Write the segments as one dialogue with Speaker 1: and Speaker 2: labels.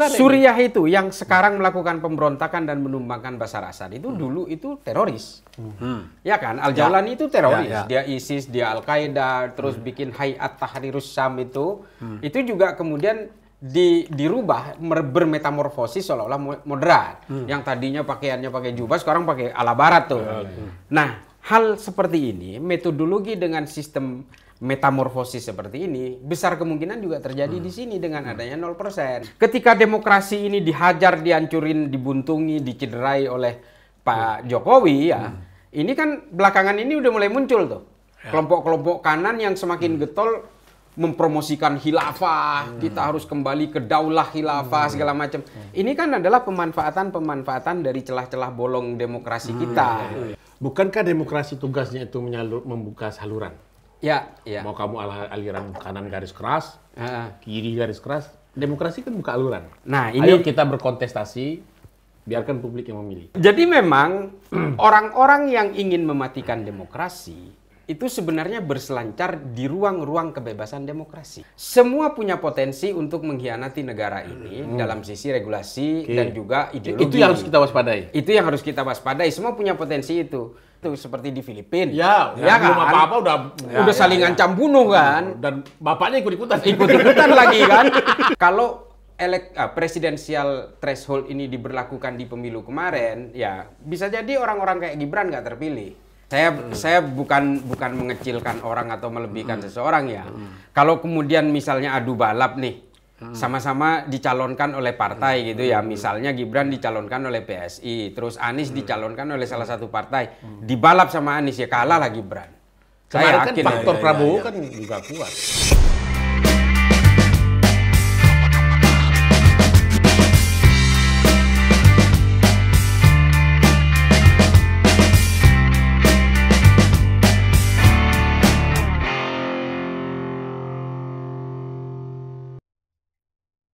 Speaker 1: Suriah itu yang sekarang melakukan pemberontakan dan menumbangkan Bashar Assad itu dulu itu teroris. Ya kan? Al-Jawlani itu teroris. Dia ISIS, dia Al-Qaeda, terus bikin Hayat Tahrirus Syam itu juga kemudian dirubah bermetamorfosis seolah-olah moderat. Yang tadinya pakaiannya pakai jubah sekarang pakai ala barat tuh. Nah, hal seperti ini, metodologi dengan sistem metamorfosis seperti ini besar kemungkinan juga terjadi di sini dengan adanya 0%. Ketika demokrasi ini dihajar, dihancurin, dibuntungi, dicederai oleh Pak Jokowi ya, ini kan belakangan ini udah mulai muncul tuh. Kelompok-kelompok kanan yang semakin getol mempromosikan khilafah, kita harus kembali ke daulah khilafah segala macam. Ini kan adalah pemanfaatan dari celah-celah bolong demokrasi kita.
Speaker 2: Bukankah demokrasi tugasnya itu membuka saluran?
Speaker 1: Ya.
Speaker 2: Mau kamu aliran kanan garis keras, kiri garis keras, demokrasi kan buka aluran.
Speaker 1: Nah, ini
Speaker 2: ayo kita berkontestasi, biarkan publik yang memilih.
Speaker 1: Jadi memang orang-orang yang ingin mematikan demokrasi itu sebenarnya berselancar di ruang-ruang kebebasan demokrasi. Semua punya potensi untuk mengkhianati negara ini dalam sisi regulasi dan juga ideologi.
Speaker 2: Itu yang harus kita waspadai.
Speaker 1: Itu yang harus kita waspadai. Semua punya potensi itu. Itu seperti di Filipina.
Speaker 2: Ya kan?
Speaker 1: Belum apa-apa udah saling ancam bunuh kan.
Speaker 2: Dan bapaknya ikut-ikutan.
Speaker 1: Ikut-ikutan lagi kan. Kalau presidensial threshold ini diberlakukan di pemilu kemarin, ya bisa jadi orang-orang kayak Gibran nggak terpilih. Saya bukan mengecilkan orang atau melebihkan seseorang ya. Kalau kemudian misalnya adu balap nih, sama-sama dicalonkan oleh partai gitu ya. Misalnya Gibran dicalonkan oleh PSI, terus Anies dicalonkan oleh salah satu partai. Dibalap sama Anies ya kalah lah Gibran.
Speaker 2: Saya yakin kan faktor Prabowo kan juga kuat.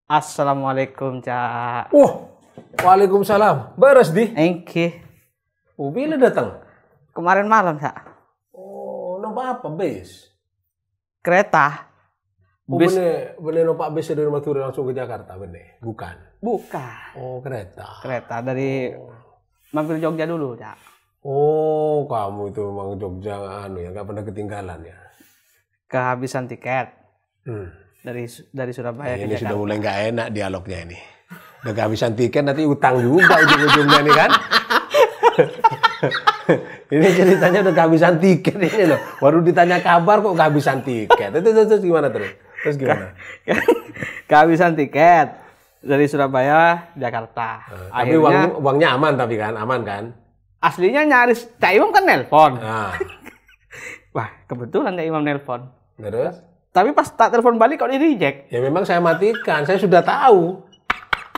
Speaker 3: Assalamualaikum, Cak.
Speaker 2: Waalaikumsalam. Beres di?
Speaker 3: Engke.
Speaker 2: Bila datang?
Speaker 3: Kemarin malam, Cak.
Speaker 2: Oh, nampak apa bes?
Speaker 3: Kereta.
Speaker 2: Bis. Bener nampak bes dari Maturi langsung ke Jakarta, bener? Bukan.
Speaker 3: Oh,
Speaker 2: kereta.
Speaker 3: Kereta dari mampir Jogja dulu, Cak.
Speaker 2: Oh, kamu itu memang Jogja ya nggak pernah ketinggalan ya.
Speaker 3: Kehabisan tiket. Dari Surabaya ke
Speaker 2: ini
Speaker 3: Jakarta.
Speaker 2: Sudah mulai nggak enak dialognya ini. Udah kehabisan tiket nanti utang juga ujung-ujungnya nih kan. Ini ceritanya udah kehabisan tiket ini loh. Baru ditanya kabar kok kehabisan tiket. Terus gimana terus? Terus gimana?
Speaker 3: Kehabisan tiket dari Surabaya Jakarta.
Speaker 2: Tapi uangnya aman tapi kan? Aman kan?
Speaker 3: Aslinya nyaris Cak Imam kan nelpon.
Speaker 2: Wah,
Speaker 3: kebetulan Cak Imam nelpon.
Speaker 2: Terus?
Speaker 3: Tapi pas tak telepon balik kok di-reject.
Speaker 2: Ya memang saya matikan, saya sudah tahu.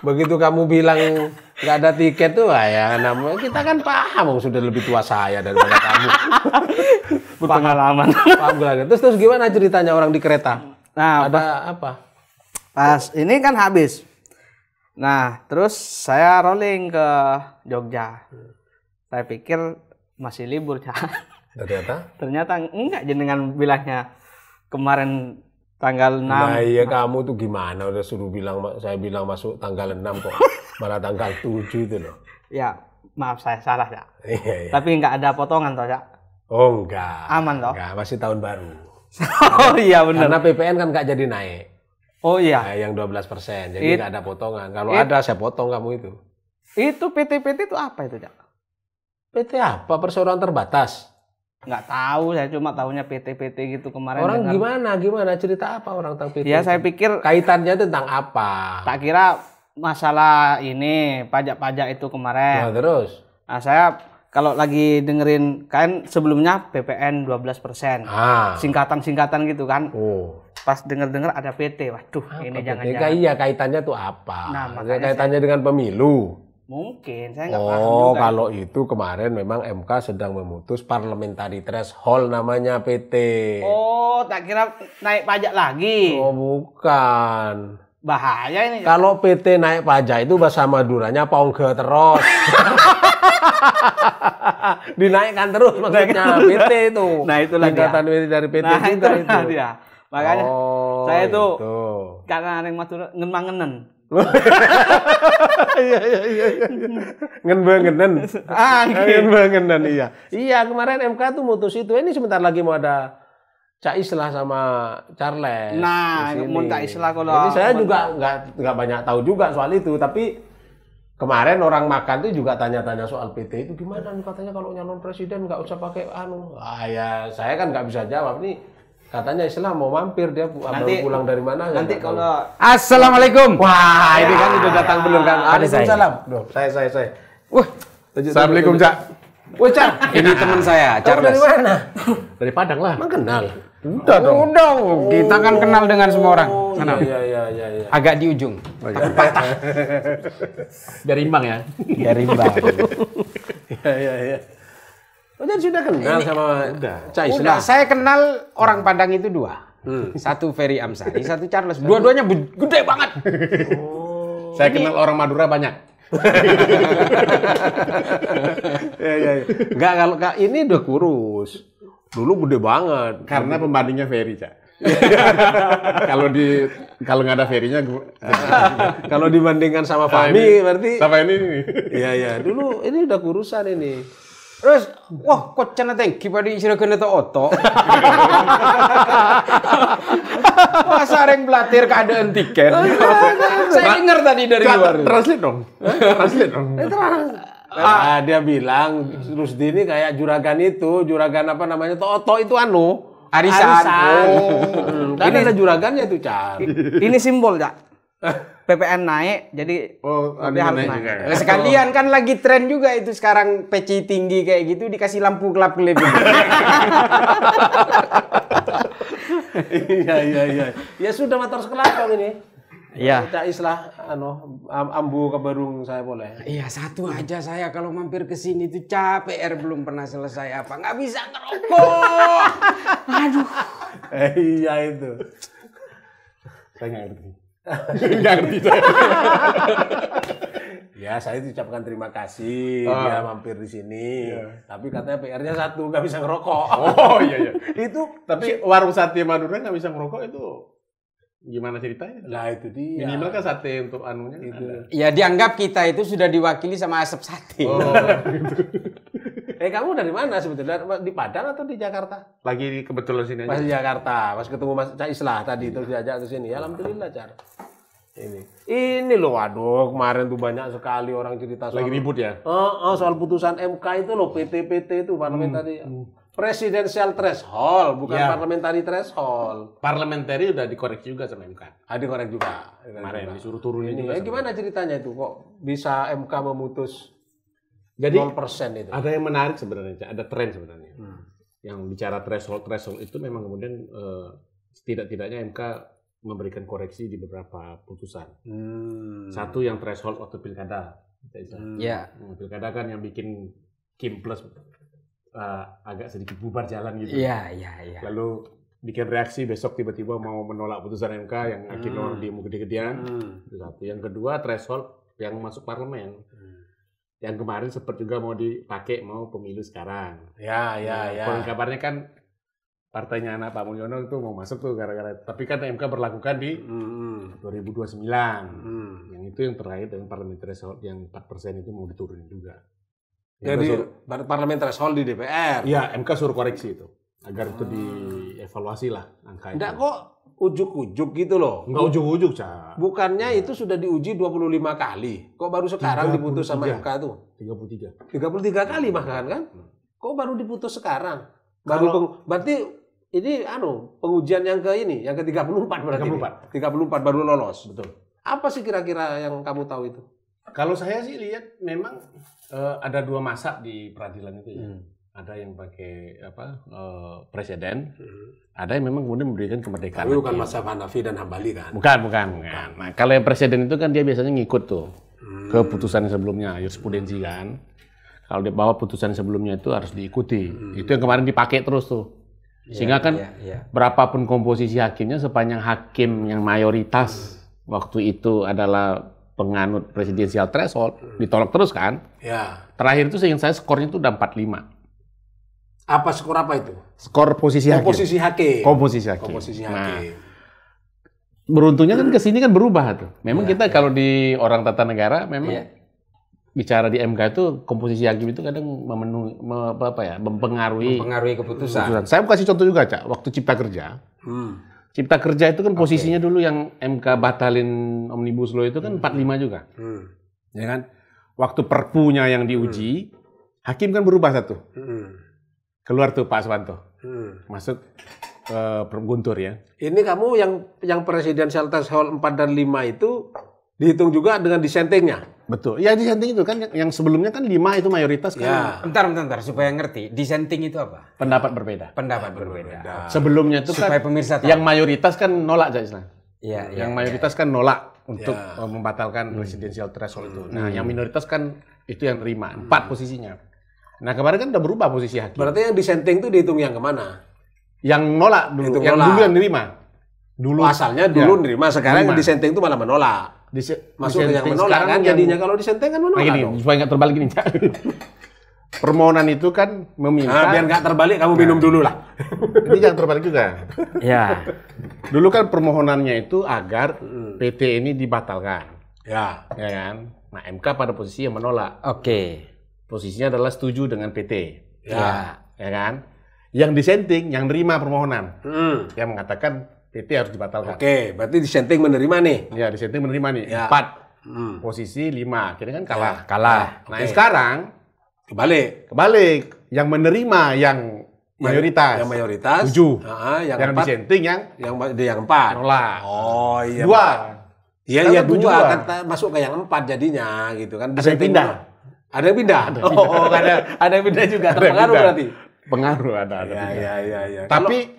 Speaker 2: Begitu kamu bilang nggak ada tiket tuh, ya namanya kita kan paham, sudah lebih tua saya daripada kamu.
Speaker 3: Berpengalaman.
Speaker 2: Paham lagi. Terus gimana ceritanya orang di kereta?
Speaker 3: Nah,
Speaker 2: ada apa?
Speaker 3: Pas ini kan habis. Nah, terus saya rolling ke Jogja. Saya pikir masih libur, Cak. Ternyata enggak, jenengan bilangnya kemarin tanggal 6.
Speaker 2: Nah iya kamu tuh gimana udah suruh saya bilang masuk tanggal 6 kok malah tanggal 7 itu loh.
Speaker 3: Ya maaf saya salah ya.
Speaker 2: Iya.
Speaker 3: Tapi nggak ada potongan toh ya.
Speaker 2: Oh enggak.
Speaker 3: Aman toh?
Speaker 2: Enggak, masih tahun baru.
Speaker 3: Oh iya benar.
Speaker 2: Karena PPN kan nggak jadi naik.
Speaker 3: Oh iya.
Speaker 2: Nah, yang 12%. Jadi nggak ada potongan. Kalau ada saya potong kamu itu.
Speaker 3: Itu PT itu apa itu, Cak?
Speaker 2: PT apa? Perseroan terbatas.
Speaker 3: Nggak tahu, saya cuma tahunya PT gitu kemarin.
Speaker 2: Orang gimana cerita apa orang tentang PT?
Speaker 3: Ya saya pikir
Speaker 2: kaitannya tentang apa?
Speaker 3: Tak kira masalah ini pajak-pajak itu kemarin.
Speaker 2: Nah, terus?
Speaker 3: Nah, saya kalau lagi dengerin kan sebelumnya PPN 12%. Singkatan-singkatan gitu kan. Pas denger-denger ada PT. Waduh, apa ini jangan-jangan.
Speaker 2: Iya, kaitannya tuh apa?
Speaker 3: Nah,
Speaker 2: kaitannya dengan pemilu.
Speaker 3: Mungkin, saya nggak paham juga.
Speaker 2: Kalau itu kemarin memang MK sedang memutus parliamentary threshold namanya PT.
Speaker 3: Oh, tak kira naik pajak lagi.
Speaker 2: Oh, bukan.
Speaker 3: Bahaya ini.
Speaker 2: Kalau PT naik pajak itu bahasa Maduranya pongge terus. Dinaikkan terus maksudnya PT itu.
Speaker 3: Nah, itulah dia.
Speaker 2: Dari PT
Speaker 3: nah,
Speaker 2: juga itu.
Speaker 3: Dia. Makanya saya itu karena yang Madura ngenmangen.
Speaker 2: Iya. Ngen-ngen. Ngen-ngen iya. Iya, kemarin MK tuh mutus itu. Ini sebentar lagi mau ada Cak Islah sama Charles.
Speaker 3: Nah, mau Cak Islah kalau.
Speaker 2: Jadi saya juga nggak banyak tahu juga soal itu, tapi kemarin orang makan tuh juga tanya-tanya soal PT itu gimana nih, katanya kalau nyalon presiden nggak usah pakai ya saya kan nggak bisa jawab nih. Katanya Islah mau mampir, dia nanti pulang dari mana?
Speaker 3: Nanti kalau
Speaker 1: Assalamualaikum.
Speaker 2: Wah, ini kan udah datang belum kan? Waalaikumsalam. Saya.
Speaker 1: Wah,
Speaker 2: Assalamualaikum, Cak. Wah, Cak.
Speaker 1: Ini teman saya, Charles.
Speaker 2: Dari mana? Dari Padang lah. Emang kenal?
Speaker 1: Udah dong. Kita kan kenal dengan semua orang. Sana.
Speaker 2: Iya.
Speaker 1: Agak di ujung.
Speaker 2: Dari Imbang ya?
Speaker 1: Dari Imbang.
Speaker 2: Iya. Oh, jadi sudah kenal sama Cak Islah?
Speaker 1: Udah, saya kenal orang Padang itu 2. Satu Ferry Amsari, satu Charles. Dua-duanya gede banget.
Speaker 2: Saya kenal orang Madura banyak. Ya. Enggak, kalau ini udah kurus. Dulu gede banget. Karena pembandingnya Ferry, Cak. Kalau nggak ada Ferry-nya, kalau dibandingkan sama Fahmi berarti. Sama ini. Iya. Dulu ini udah kurusan ini.
Speaker 1: Terus, wah, kok cana tengki pada isira kena to oto. Wah, sareng belatir keadaan tiket. Saya dengar tadi dari luar.
Speaker 2: Translate dong. Dia bilang Rusdi ini kayak juragan apa namanya? Oto itu
Speaker 1: Arisan.
Speaker 2: Kan ada juragannya tuh, Cak.
Speaker 3: Ini simbol, Cak. PPN naik, jadi
Speaker 2: dia harus naik.
Speaker 1: Juga. Sekalian kan lagi tren juga itu sekarang peci tinggi kayak gitu dikasih lampu gelap-gelap.
Speaker 2: Iya. Ya sudah motor sekelapang ini.
Speaker 1: Iya.
Speaker 2: Cak Islah, ambu ke Barung saya boleh.
Speaker 1: Iya, satu aja saya kalau mampir ke sini tuh capek, belum pernah selesai apa, nggak bisa ngerokok. Aduh.
Speaker 2: Iya itu. Saya nggak ngerti. Nggak ngerti saya. Ya, saya ucapkan terima kasih dia mampir di sini. Iya. Tapi katanya PR-nya satu, nggak bisa ngerokok.
Speaker 4: Oh iya.
Speaker 2: Itu
Speaker 4: tapi warung sate Madura nggak bisa ngerokok itu gimana ceritanya?
Speaker 2: Lah itu dia.
Speaker 4: Minimal kan sate untuk anunya
Speaker 2: itu.
Speaker 1: Ya dianggap kita itu sudah diwakili sama asap sate.
Speaker 2: Oh. Kamu dari mana sebetulnya? Di Padang atau di Jakarta?
Speaker 4: Lagi kebetulan sini aja.
Speaker 2: Pas di Jakarta, pas ketemu Mas Cak Islah tadi terus diajak ke sini. Alhamdulillah, Car. Ini loh, waduh, kemarin tuh banyak sekali orang cerita soal
Speaker 4: lagi ribut ya.
Speaker 2: Soal putusan MK itu loh, PT itu parliamentary presidential threshold, bukan parliamentary threshold.
Speaker 4: Parliamentary udah dikoreksi juga sama MK.
Speaker 2: Dikorek juga.
Speaker 4: Kemarin disuruh turunin juga.
Speaker 2: Gimana ceritanya itu kok bisa MK memutus? Jadi 0% itu.
Speaker 4: Ada yang menarik sebenarnya, ada tren sebenarnya. Yang bicara threshold itu memang kemudian setidak-tidaknya MK memberikan koreksi di beberapa putusan. Satu yang threshold waktu pilkada. Pilkada kan yang bikin Kim Plus agak sedikit bubar jalan gitu.
Speaker 1: Iya.
Speaker 4: Lalu bikin reaksi besok tiba-tiba mau menolak putusan MK yang akhirnya orang demo gede-gedean. Itu satu. Yang kedua threshold yang masuk parlemen. Yang kemarin sempat juga mau dipakai mau pemilu sekarang.
Speaker 2: Ya.
Speaker 4: Kabarnya kan partainya anak Pak Mulyono itu mau masuk tuh gara-gara. Tapi kan MK berlakukan di 2029. Yang itu yang terkait dengan parliamentary threshold yang 4% itu mau diturunin juga.
Speaker 2: Jadi parliamentary threshold di DPR.
Speaker 4: Iya, MK suruh koreksi itu agar itu dievaluasi lah angka itu.
Speaker 2: Enggak kok ujuk-ujuk gitu loh.
Speaker 4: Enggak ujuk-ujuk, Cak.
Speaker 2: Bukannya itu sudah diuji 25 kali. Kok baru sekarang diputus sama MK tuh?
Speaker 4: 33
Speaker 2: kali bahkan kan? Kok baru diputus sekarang? Berarti ini pengujian yang yang ke-34 berarti. 34 baru lolos.
Speaker 4: Betul.
Speaker 2: Apa sih kira-kira yang kamu tahu itu?
Speaker 4: Kalau saya sih lihat memang ada 2 masa di peradilan itu ya. Ada yang pakai presiden, ada yang memang kemudian memberikan kemerdekaan.
Speaker 2: Tapi bukan masa Hanafi dan Hambali kan?
Speaker 4: Bukan. Nah, kalau yang presiden itu kan dia biasanya ngikut tuh ke putusan sebelumnya, jurisprudensi kan. Kalau dia bawa putusan sebelumnya itu harus diikuti. Itu yang kemarin dipakai terus tuh. Sehingga kan berapapun komposisi hakimnya, sepanjang hakim yang mayoritas waktu itu adalah penganut presidensial threshold, ditolak terus kan?
Speaker 2: Ya.
Speaker 4: Terakhir itu seingat saya skornya itu udah 45.
Speaker 2: Apa skor apa itu?
Speaker 4: Skor posisi hakim.
Speaker 2: Komposisi hakim.
Speaker 4: Komposisi hakim.
Speaker 2: Komposisi
Speaker 4: Nah,
Speaker 2: hakim.
Speaker 4: Beruntungnya kan ke sini kan berubah tuh. Memang kita kalau di orang tata negara memang bicara di MK itu komposisi hakim itu kadang mempengaruhi
Speaker 1: keputusan.
Speaker 4: Saya mau kasih contoh juga, Cak. Waktu Cipta Kerja. Cipta Kerja itu kan posisinya dulu yang MK batalin Omnibus Law itu kan 45 juga. Ya kan? Waktu perpunya yang diuji, hakim kan berubah satu. Keluar tuh Pak Aswanto. Masuk Guntur ya.
Speaker 2: Ini kamu yang presidential threshold 4 dan 5 itu dihitung juga dengan dissentingnya?
Speaker 4: Betul. Ya dissenting itu kan yang sebelumnya kan 5 itu mayoritas kan.
Speaker 1: Ya. Bentar supaya ngerti. Dissenting itu apa?
Speaker 4: Pendapat berbeda.
Speaker 1: Pendapat berbeda.
Speaker 4: Sebelumnya itu
Speaker 1: supaya
Speaker 4: kan
Speaker 1: pemirsa tahu.
Speaker 4: Yang mayoritas kan nolak aja Islam.
Speaker 1: Iya,
Speaker 4: yang mayoritas kan nolak untuk membatalkan presidensial threshold itu. Nah, yang minoritas kan itu yang terima. 4 posisinya. Nah, kemarin kan udah berubah posisi hakim.
Speaker 2: Berarti yang dissenting itu dihitung yang kemana?
Speaker 4: Yang nolak dulu, yang dulu yang nerima. Dulu
Speaker 2: asalnya dulu nerima, sekarang yang dissenting itu malah menolak. Masuk ke yang menolak kan jadinya kalau dissenting kan menolak.
Speaker 4: Gini, supaya nggak terbalik gini. Permohonan itu kan meminta.
Speaker 2: Biar nggak terbalik kamu minum dulu lah.
Speaker 4: Ini jangan terbalik juga.
Speaker 1: Ya.
Speaker 4: Dulu kan permohonannya itu agar PT ini dibatalkan.
Speaker 2: Ya
Speaker 4: kan? Nah, MK pada posisi yang menolak.
Speaker 1: Oke.
Speaker 4: Posisinya adalah setuju dengan PT.
Speaker 2: Ya
Speaker 4: kan? Yang dissenting, yang nerima permohonan, yang mengatakan PT harus dibatalkan.
Speaker 2: Oke, berarti dissenting menerima nih.
Speaker 4: Ya, dissenting menerima nih.
Speaker 2: Ya.
Speaker 4: 4, posisi 5, akhirnya kan kalah.
Speaker 1: Kalah.
Speaker 4: Nah, sekarang
Speaker 2: kebalik.
Speaker 4: Yang menerima yang mayoritas.
Speaker 2: Yang mayoritas.
Speaker 4: 7.
Speaker 2: Yang
Speaker 4: dissenting yang
Speaker 2: 4.
Speaker 4: nolak.
Speaker 2: Oh iya.
Speaker 4: 2.
Speaker 2: Iya 2 kan masuk ke yang 4 jadinya gitu kan.
Speaker 4: Ada yang pindah.
Speaker 2: Ada yang pindah. Ada yang pindah juga. Terpengaruh berarti.
Speaker 4: Pengaruh ada.
Speaker 2: Ya.
Speaker 4: Tapi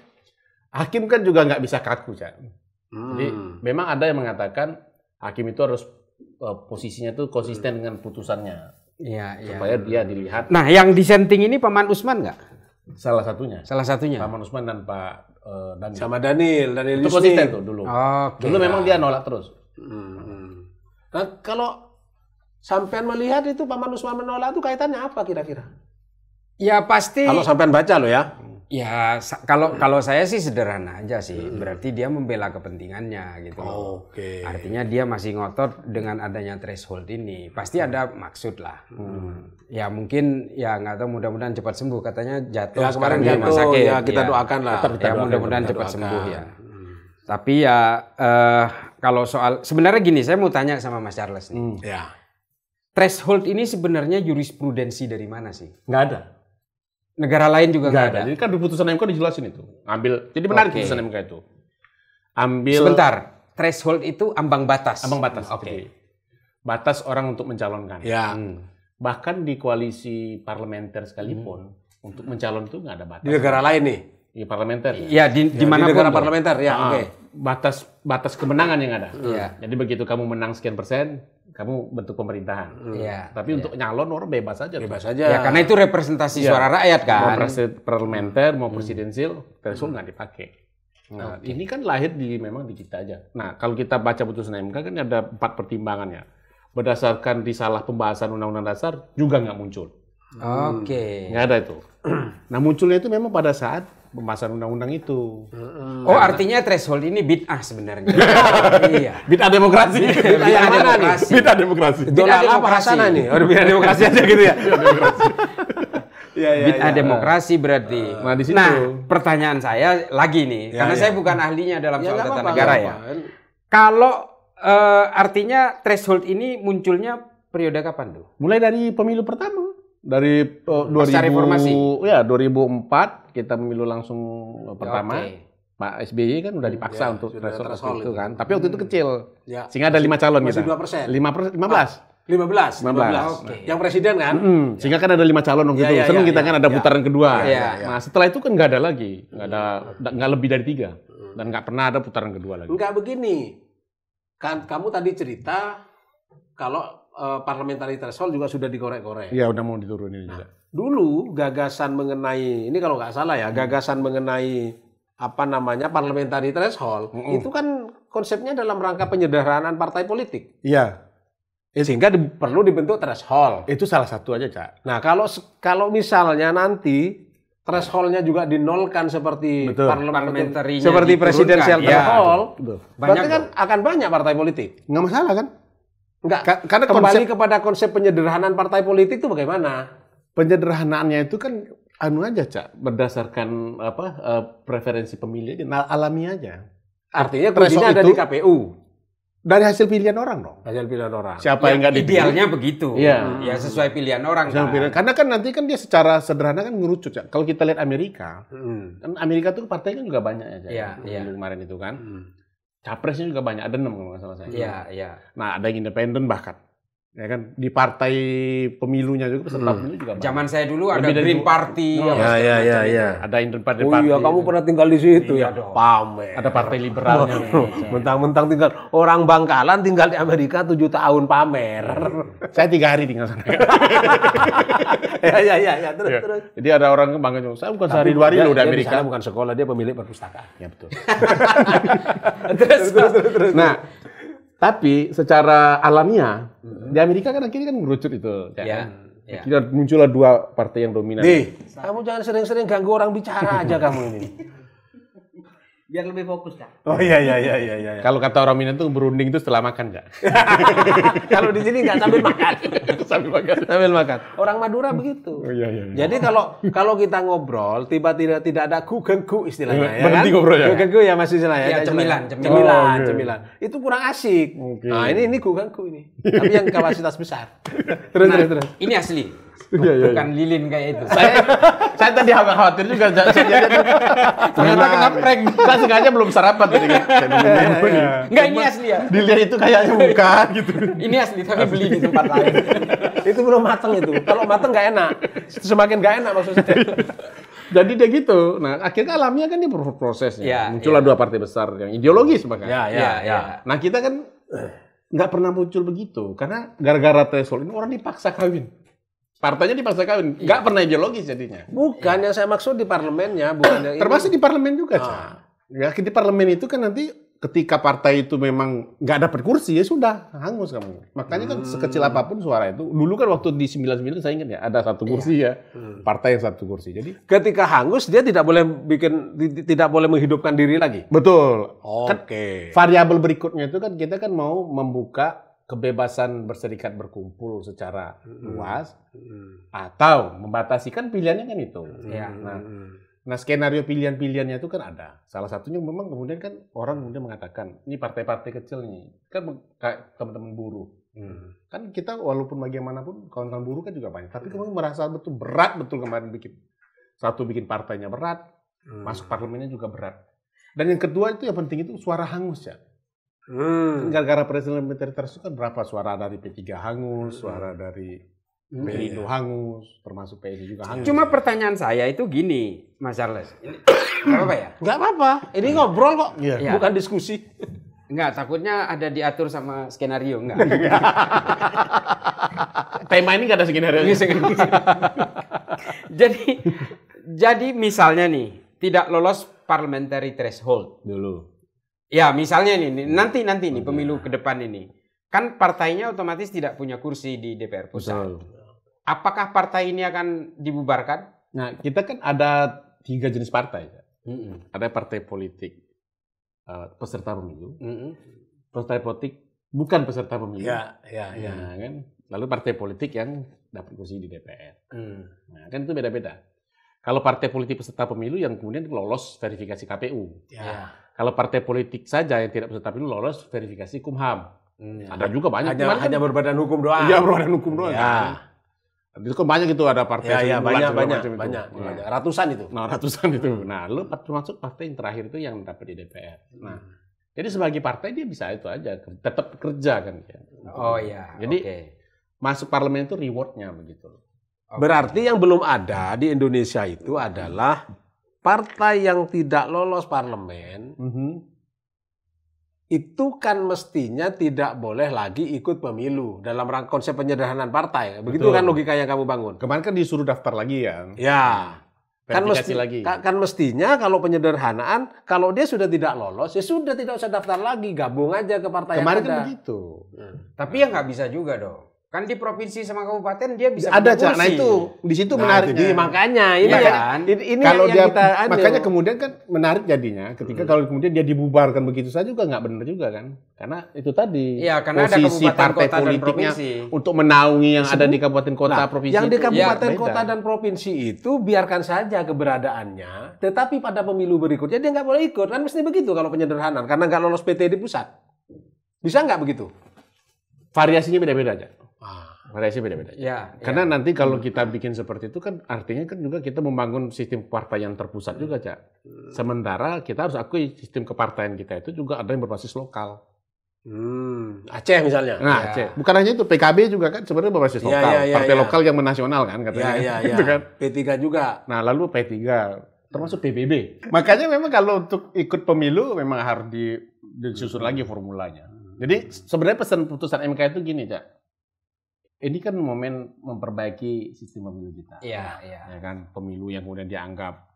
Speaker 4: hakim kan juga nggak bisa kaku, Cak. Jadi memang ada yang mengatakan hakim itu harus posisinya tuh konsisten dengan putusannya.
Speaker 1: Iya.
Speaker 4: Supaya dia dilihat.
Speaker 1: Nah, yang dissenting ini Paman Usman nggak?
Speaker 4: Salah satunya.
Speaker 1: Paman
Speaker 4: Usman dan Pak Daniel.
Speaker 2: Sama Daniel
Speaker 4: itu konsisten tuh dulu.
Speaker 1: Oke.
Speaker 4: Dulu memang dia nolak terus.
Speaker 2: Nah, kalau sampean melihat itu Paman Usman menolak itu kaitannya apa kira-kira?
Speaker 1: Ya pasti.
Speaker 2: Kalau sampean baca loh ya.
Speaker 1: Ya kalau saya sih sederhana aja sih. Berarti dia membela kepentingannya gitu loh.
Speaker 2: Oke.
Speaker 1: Artinya dia masih ngotot dengan adanya threshold ini. Pasti ada maksud lah. Ya mungkin ya nggak tahu, mudah-mudahan cepat sembuh. Katanya jatuh
Speaker 2: Ya,
Speaker 1: sekarang
Speaker 2: kemarin
Speaker 1: di rumah sakit.
Speaker 2: ya kita doakan lah.
Speaker 1: Ya mudah-mudahan cepat sembuh ya. Tapi ya kalau soal sebenarnya gini, saya mau tanya sama Mas Charles nih.
Speaker 2: Ya.
Speaker 1: Threshold ini sebenarnya jurisprudensi dari mana sih?
Speaker 4: Nggak ada.
Speaker 1: Negara lain juga nggak ada.
Speaker 4: Jadi kan di putusan MK dijelasin itu. Jadi menarik putusan MK itu.
Speaker 1: Sebentar. Threshold itu ambang batas.
Speaker 4: Oke. Batas orang untuk mencalonkan.
Speaker 2: Ya.
Speaker 4: Bahkan di koalisi parlementer sekalipun untuk mencalon itu nggak ada batas.
Speaker 2: Di negara lain nih.
Speaker 4: Di parlementer.
Speaker 1: Ya di mana
Speaker 2: di negara parlementer ya. Oke.
Speaker 4: Batas kemenangan yang ada.
Speaker 1: Iya.
Speaker 4: Jadi begitu kamu menang sekian persen, kamu bentuk pemerintahan.
Speaker 1: Iya.
Speaker 4: Tapi untuk nyalon orang bebas aja.
Speaker 2: Bebas aja.
Speaker 1: Ya karena itu representasi suara rakyat kan.
Speaker 4: Mau parlementer, mau presidensial, threshold nggak dipakai. Nah, ini kan lahir memang di kita aja. Nah, kalau kita baca putusan MK kan ada 4 pertimbangannya. Berdasarkan risalah pembahasan Undang-Undang Dasar juga nggak muncul.
Speaker 1: Oke.
Speaker 4: Nggak ada itu. Nah, munculnya itu memang pada saat pembahasan undang-undang itu.
Speaker 1: Oh, artinya threshold ini bid'ah sebenarnya. Iya.
Speaker 4: Bid'ah demokrasi.
Speaker 1: Bid'ah demokrasi.
Speaker 4: Bid'ah demokrasi.
Speaker 2: Bid'ah demokrasi nih. Oh, bid'ah demokrasi aja gitu ya.
Speaker 1: Bid'ah demokrasi berarti.
Speaker 4: Nah, di situ.
Speaker 1: Pertanyaan saya lagi nih, karena saya bukan ahlinya dalam soal tata negara ya. Kalau artinya threshold ini munculnya periode kapan tuh?
Speaker 4: Mulai dari pemilu pertama. Dari 2000
Speaker 1: reformasi.
Speaker 4: Ya, 2004 kita pemilu langsung pertama. Pak SBY kan udah dipaksa untuk threshold itu kan. Tapi waktu itu kecil.
Speaker 2: Ya.
Speaker 4: Sehingga ada 5 calon
Speaker 2: masih
Speaker 4: kita.
Speaker 2: 2%.
Speaker 4: 15.
Speaker 2: 15.
Speaker 1: Oke.
Speaker 2: Yang presiden kan?
Speaker 4: Sehingga kan ada 5 calon waktu itu. Senang kita kan ada putaran kedua.
Speaker 1: Ya.
Speaker 4: Nah, setelah itu kan nggak ada lagi. Nggak lebih dari 3. Dan nggak pernah ada putaran kedua lagi.
Speaker 2: Enggak begini. Kan kamu tadi cerita kalau parliamentary threshold juga sudah dikorek-korek.
Speaker 4: Iya, udah mau diturunin juga.
Speaker 2: Dulu gagasan mengenai, ini kalau nggak salah ya, gagasan mengenai parliamentary threshold, itu kan konsepnya dalam rangka penyederhanaan partai politik.
Speaker 4: Iya.
Speaker 2: Sehingga perlu dibentuk threshold.
Speaker 4: Itu salah satu aja, Cak.
Speaker 2: Nah, kalau misalnya nanti threshold-nya juga dinolkan seperti
Speaker 1: Parliamentary-nya
Speaker 2: seperti presidensial threshold. Berarti kan akan banyak partai politik.
Speaker 4: Nggak masalah kan?
Speaker 2: Enggak, karena kembali kepada konsep penyederhanaan partai politik itu bagaimana?
Speaker 4: Penyederhanaannya itu kan anu aja, Cak, berdasarkan preferensi pemilih aja, alami aja.
Speaker 2: Artinya kuncinya ada di KPU.
Speaker 4: Dari hasil pilihan orang dong.
Speaker 2: Hasil pilihan orang.
Speaker 4: Siapa yang nggak dipilih?
Speaker 1: Idealnya begitu.
Speaker 4: Iya.
Speaker 1: Ya sesuai pilihan orang. Kan.
Speaker 4: Karena kan nanti kan dia secara sederhana kan ngerucut ya. Kalau kita lihat Amerika, kan Amerika tuh partai kan juga banyak ya.
Speaker 1: Iya.
Speaker 4: Kemarin itu kan. Capresnya juga banyak, ada 6 kalau nggak salah saya.
Speaker 1: Iya.
Speaker 4: Nah, ada yang independen bahkan. Ya kan, di partai pemilunya juga, peserta pemilu juga banyak.
Speaker 1: Zaman saya dulu ada Green Party.
Speaker 2: Iya.
Speaker 4: Ada independen
Speaker 2: Oh
Speaker 4: party.
Speaker 2: iya, kamu pernah tinggal di situ
Speaker 1: Iya
Speaker 2: ya?
Speaker 1: dong.
Speaker 2: Pamer.
Speaker 4: Ada partai liberalnya.
Speaker 2: Mentang-mentang tinggal orang Bangkalan tinggal di Amerika 7 tahun pamer.
Speaker 4: Saya 3 hari tinggal sana.
Speaker 2: Ya, terus.
Speaker 4: Jadi ada orang bangga, saya bukan sehari 2 hari loh di Amerika.
Speaker 2: Dia bukan sekolah, dia pemilik perpustakaan.
Speaker 4: Ya betul.
Speaker 2: Terus.
Speaker 4: Nah, tapi secara alamiah di Amerika kan akhirnya kan mengerucut itu.
Speaker 1: Iya.
Speaker 4: Akhirnya muncullah 2 partai yang dominan.
Speaker 2: Kamu jangan sering-sering ganggu orang bicara aja kamu ini.
Speaker 3: Biar lebih fokus, Kak.
Speaker 2: Oh iya.
Speaker 4: Kalau kata orang Minang tuh berunding itu setelah makan, Kak.
Speaker 2: Kalau di sini nggak sambil makan.
Speaker 4: Sambil makan.
Speaker 2: Orang Madura begitu.
Speaker 4: Oh iya.
Speaker 2: Jadi kalau kita ngobrol tiba-tiba tidak ada genggu istilahnya ya kan?
Speaker 4: Berhenti ngobrol ya?
Speaker 2: Genggu ya masih istilahnya.
Speaker 1: Ya, cemilan.
Speaker 2: Cemilan. Itu kurang asik.
Speaker 4: Okay.
Speaker 2: Nah, ini genggu ini. Tapi yang kapasitas besar. Terus.
Speaker 1: Ini asli.
Speaker 4: Iya.
Speaker 1: Bukan lilin kayak itu.
Speaker 4: Saya tadi khawatir juga. Ternyata kena prank. Saya sengaja belum sarapan tadi kan.
Speaker 1: Enggak, ini asli ya.
Speaker 4: Dilihat itu kayaknya bukan gitu.
Speaker 1: Ini asli, tapi beli di tempat lain.
Speaker 2: Itu belum matang itu. Kalau matang nggak enak. Semakin nggak enak maksudnya.
Speaker 4: Jadi dia gitu. Nah, akhirnya alamiah kan dia prosesnya.
Speaker 1: Ya,
Speaker 4: Muncullah 2 partai besar yang ideologis bahkan.
Speaker 2: Ya.
Speaker 4: Nah, kita kan nggak pernah muncul begitu. Karena gara-gara threshold ini orang dipaksa kawin. Partainya dipaksa kawin. Nggak pernah ideologis jadinya.
Speaker 2: Bukan yang saya maksud di parlemennya, bukan yang
Speaker 4: termasuk di parlemen juga, Cak. Ya, di parlemen itu kan nanti ketika partai itu memang nggak dapat kursi, ya sudah, hangus kamu. Makanya kan sekecil apapun suara itu. Dulu kan waktu di 99 saya ingat ya, ada 1 kursi ya. Partai yang 1 kursi. Jadi
Speaker 2: ketika hangus dia tidak boleh menghidupkan diri lagi.
Speaker 4: betul.
Speaker 2: Oke.
Speaker 4: Variabel berikutnya itu kan kita kan mau membuka kebebasan berserikat berkumpul secara luas atau membatasi, kan pilihannya kan itu. Nah, skenario pilihan-pilihannya itu kan ada. Salah satunya memang kemudian kan orang kemudian mengatakan ini partai-partai kecil nih kan kayak teman-teman buruh. Kan kita walaupun bagaimanapun kawan-kawan buruh kan juga banyak, tapi kemudian merasa berat kemarin bikin partainya berat, masuk parlemennya juga berat. Dan yang kedua itu yang penting itu suara hangus ya. Gara-gara parliamentary threshold kan berapa suara dari P3 hangus, suara dari Perindo hangus, termasuk PSI juga hangus.
Speaker 1: Cuma pertanyaan saya itu gini, Mas Charles. Nggak apa-apa ya?
Speaker 2: Nggak apa-apa. Ini ngobrol kok,
Speaker 1: Iya.
Speaker 2: bukan diskusi.
Speaker 1: Enggak, takutnya ada diatur sama skenario, enggak.
Speaker 4: Tema ini nggak ada skenario.
Speaker 1: Jadi misalnya nih, tidak lolos parliamentary threshold
Speaker 4: Dulu.
Speaker 1: ya, misalnya nih, nanti nih pemilu ke depan ini, kan partainya otomatis tidak punya kursi di DPR pusat.
Speaker 4: Betul.
Speaker 1: Apakah partai ini akan dibubarkan?
Speaker 4: Nah, kita kan ada 3 jenis partai. Ada partai politik peserta pemilu, partai politik bukan peserta pemilu.
Speaker 2: Ya.
Speaker 4: Nah, kan? Lalu partai politik yang dapat kursi di DPR. Nah, kan itu beda-beda. Kalau partai politik peserta pemilu yang kemudian lolos verifikasi KPU.
Speaker 2: Ya.
Speaker 4: Kalau partai politik saja yang tidak peserta pemilu lolos verifikasi Kumham. Ada juga banyak.
Speaker 2: Hanya berbadan hukum doang.
Speaker 4: Iya, berbadan hukum doang.
Speaker 2: Ya.
Speaker 4: Itu kan banyak itu, ada partai.
Speaker 2: Ya, banyak.
Speaker 4: Nah,
Speaker 2: Ratusan itu.
Speaker 4: ratusan itu. Nah, lu termasuk partai yang terakhir itu yang dapat di DPR. Nah, jadi sebagai partai dia bisa itu aja, tetap kerja kan.
Speaker 1: Oh iya.
Speaker 4: Jadi masuk parlemen itu rewardnya begitu.
Speaker 2: Berarti yang belum ada di Indonesia itu adalah partai yang tidak lolos parlemen. Itu kan mestinya tidak boleh lagi ikut pemilu dalam rangka konsep penyederhanaan partai. Begitu kan logika yang kamu bangun.
Speaker 4: Kemarin kan disuruh daftar lagi ya.
Speaker 2: Ya.
Speaker 4: Verifikasi
Speaker 2: Kan mestinya kalau penyederhanaan, kalau dia sudah tidak lolos, ya sudah tidak usah daftar lagi, gabung aja ke partai
Speaker 4: Kemarin
Speaker 2: yang ada.
Speaker 4: kan begitu.
Speaker 1: Tapi ya nggak bisa juga dong. Kan di provinsi sama kabupaten dia bisa
Speaker 4: ada,
Speaker 1: punya
Speaker 4: Cak. Nah
Speaker 1: kursi.
Speaker 4: itu di situ menariknya.
Speaker 2: Jadi makanya ini
Speaker 1: Iya
Speaker 2: ya,
Speaker 1: kan?
Speaker 2: ini
Speaker 4: Kalau
Speaker 2: yang
Speaker 4: dia
Speaker 2: kita
Speaker 4: makanya kemudian kan menarik jadinya ketika kalau kemudian dia dibubarkan begitu saja juga nggak benar juga kan? Karena itu tadi
Speaker 1: Iya, karena ada
Speaker 4: posisi
Speaker 1: kabupaten,
Speaker 4: partai
Speaker 1: kota, dan
Speaker 4: politiknya
Speaker 1: provinsi.
Speaker 4: untuk menaungi yang ada di kabupaten kota
Speaker 2: Nah,
Speaker 4: provinsi.
Speaker 2: yang di
Speaker 4: itu
Speaker 2: kabupaten
Speaker 4: beda.
Speaker 2: kota dan provinsi itu biarkan saja keberadaannya, tetapi pada pemilu berikutnya dia nggak boleh ikut, kan mesti begitu kalau penyederhanaan, karena nggak lolos PT di pusat. Bisa nggak begitu?
Speaker 4: variasinya beda-beda aja. Variasi beda-beda.
Speaker 1: Ya,
Speaker 4: Karena nanti kalau kita bikin seperti itu kan artinya kan juga kita membangun sistem kepartaian terpusat juga, Cak. Sementara kita harus akui sistem kepartaian kita itu juga ada yang berbasis lokal.
Speaker 2: Aceh misalnya.
Speaker 4: Nah, Aceh. Bukan hanya itu, PKB juga kan sebenarnya berbasis lokal. Partai lokal yang menasional kan katanya. Gitu kan.
Speaker 2: P3 juga.
Speaker 4: Nah, lalu P3 termasuk PBB. Makanya memang kalau untuk ikut pemilu memang harus disusun lagi formulanya. Jadi sebenarnya pesan putusan MK itu gini, Cak. Ini kan momen memperbaiki sistem pemilu kita.
Speaker 1: Iya.
Speaker 4: Ya kan, pemilu yang kemudian dianggap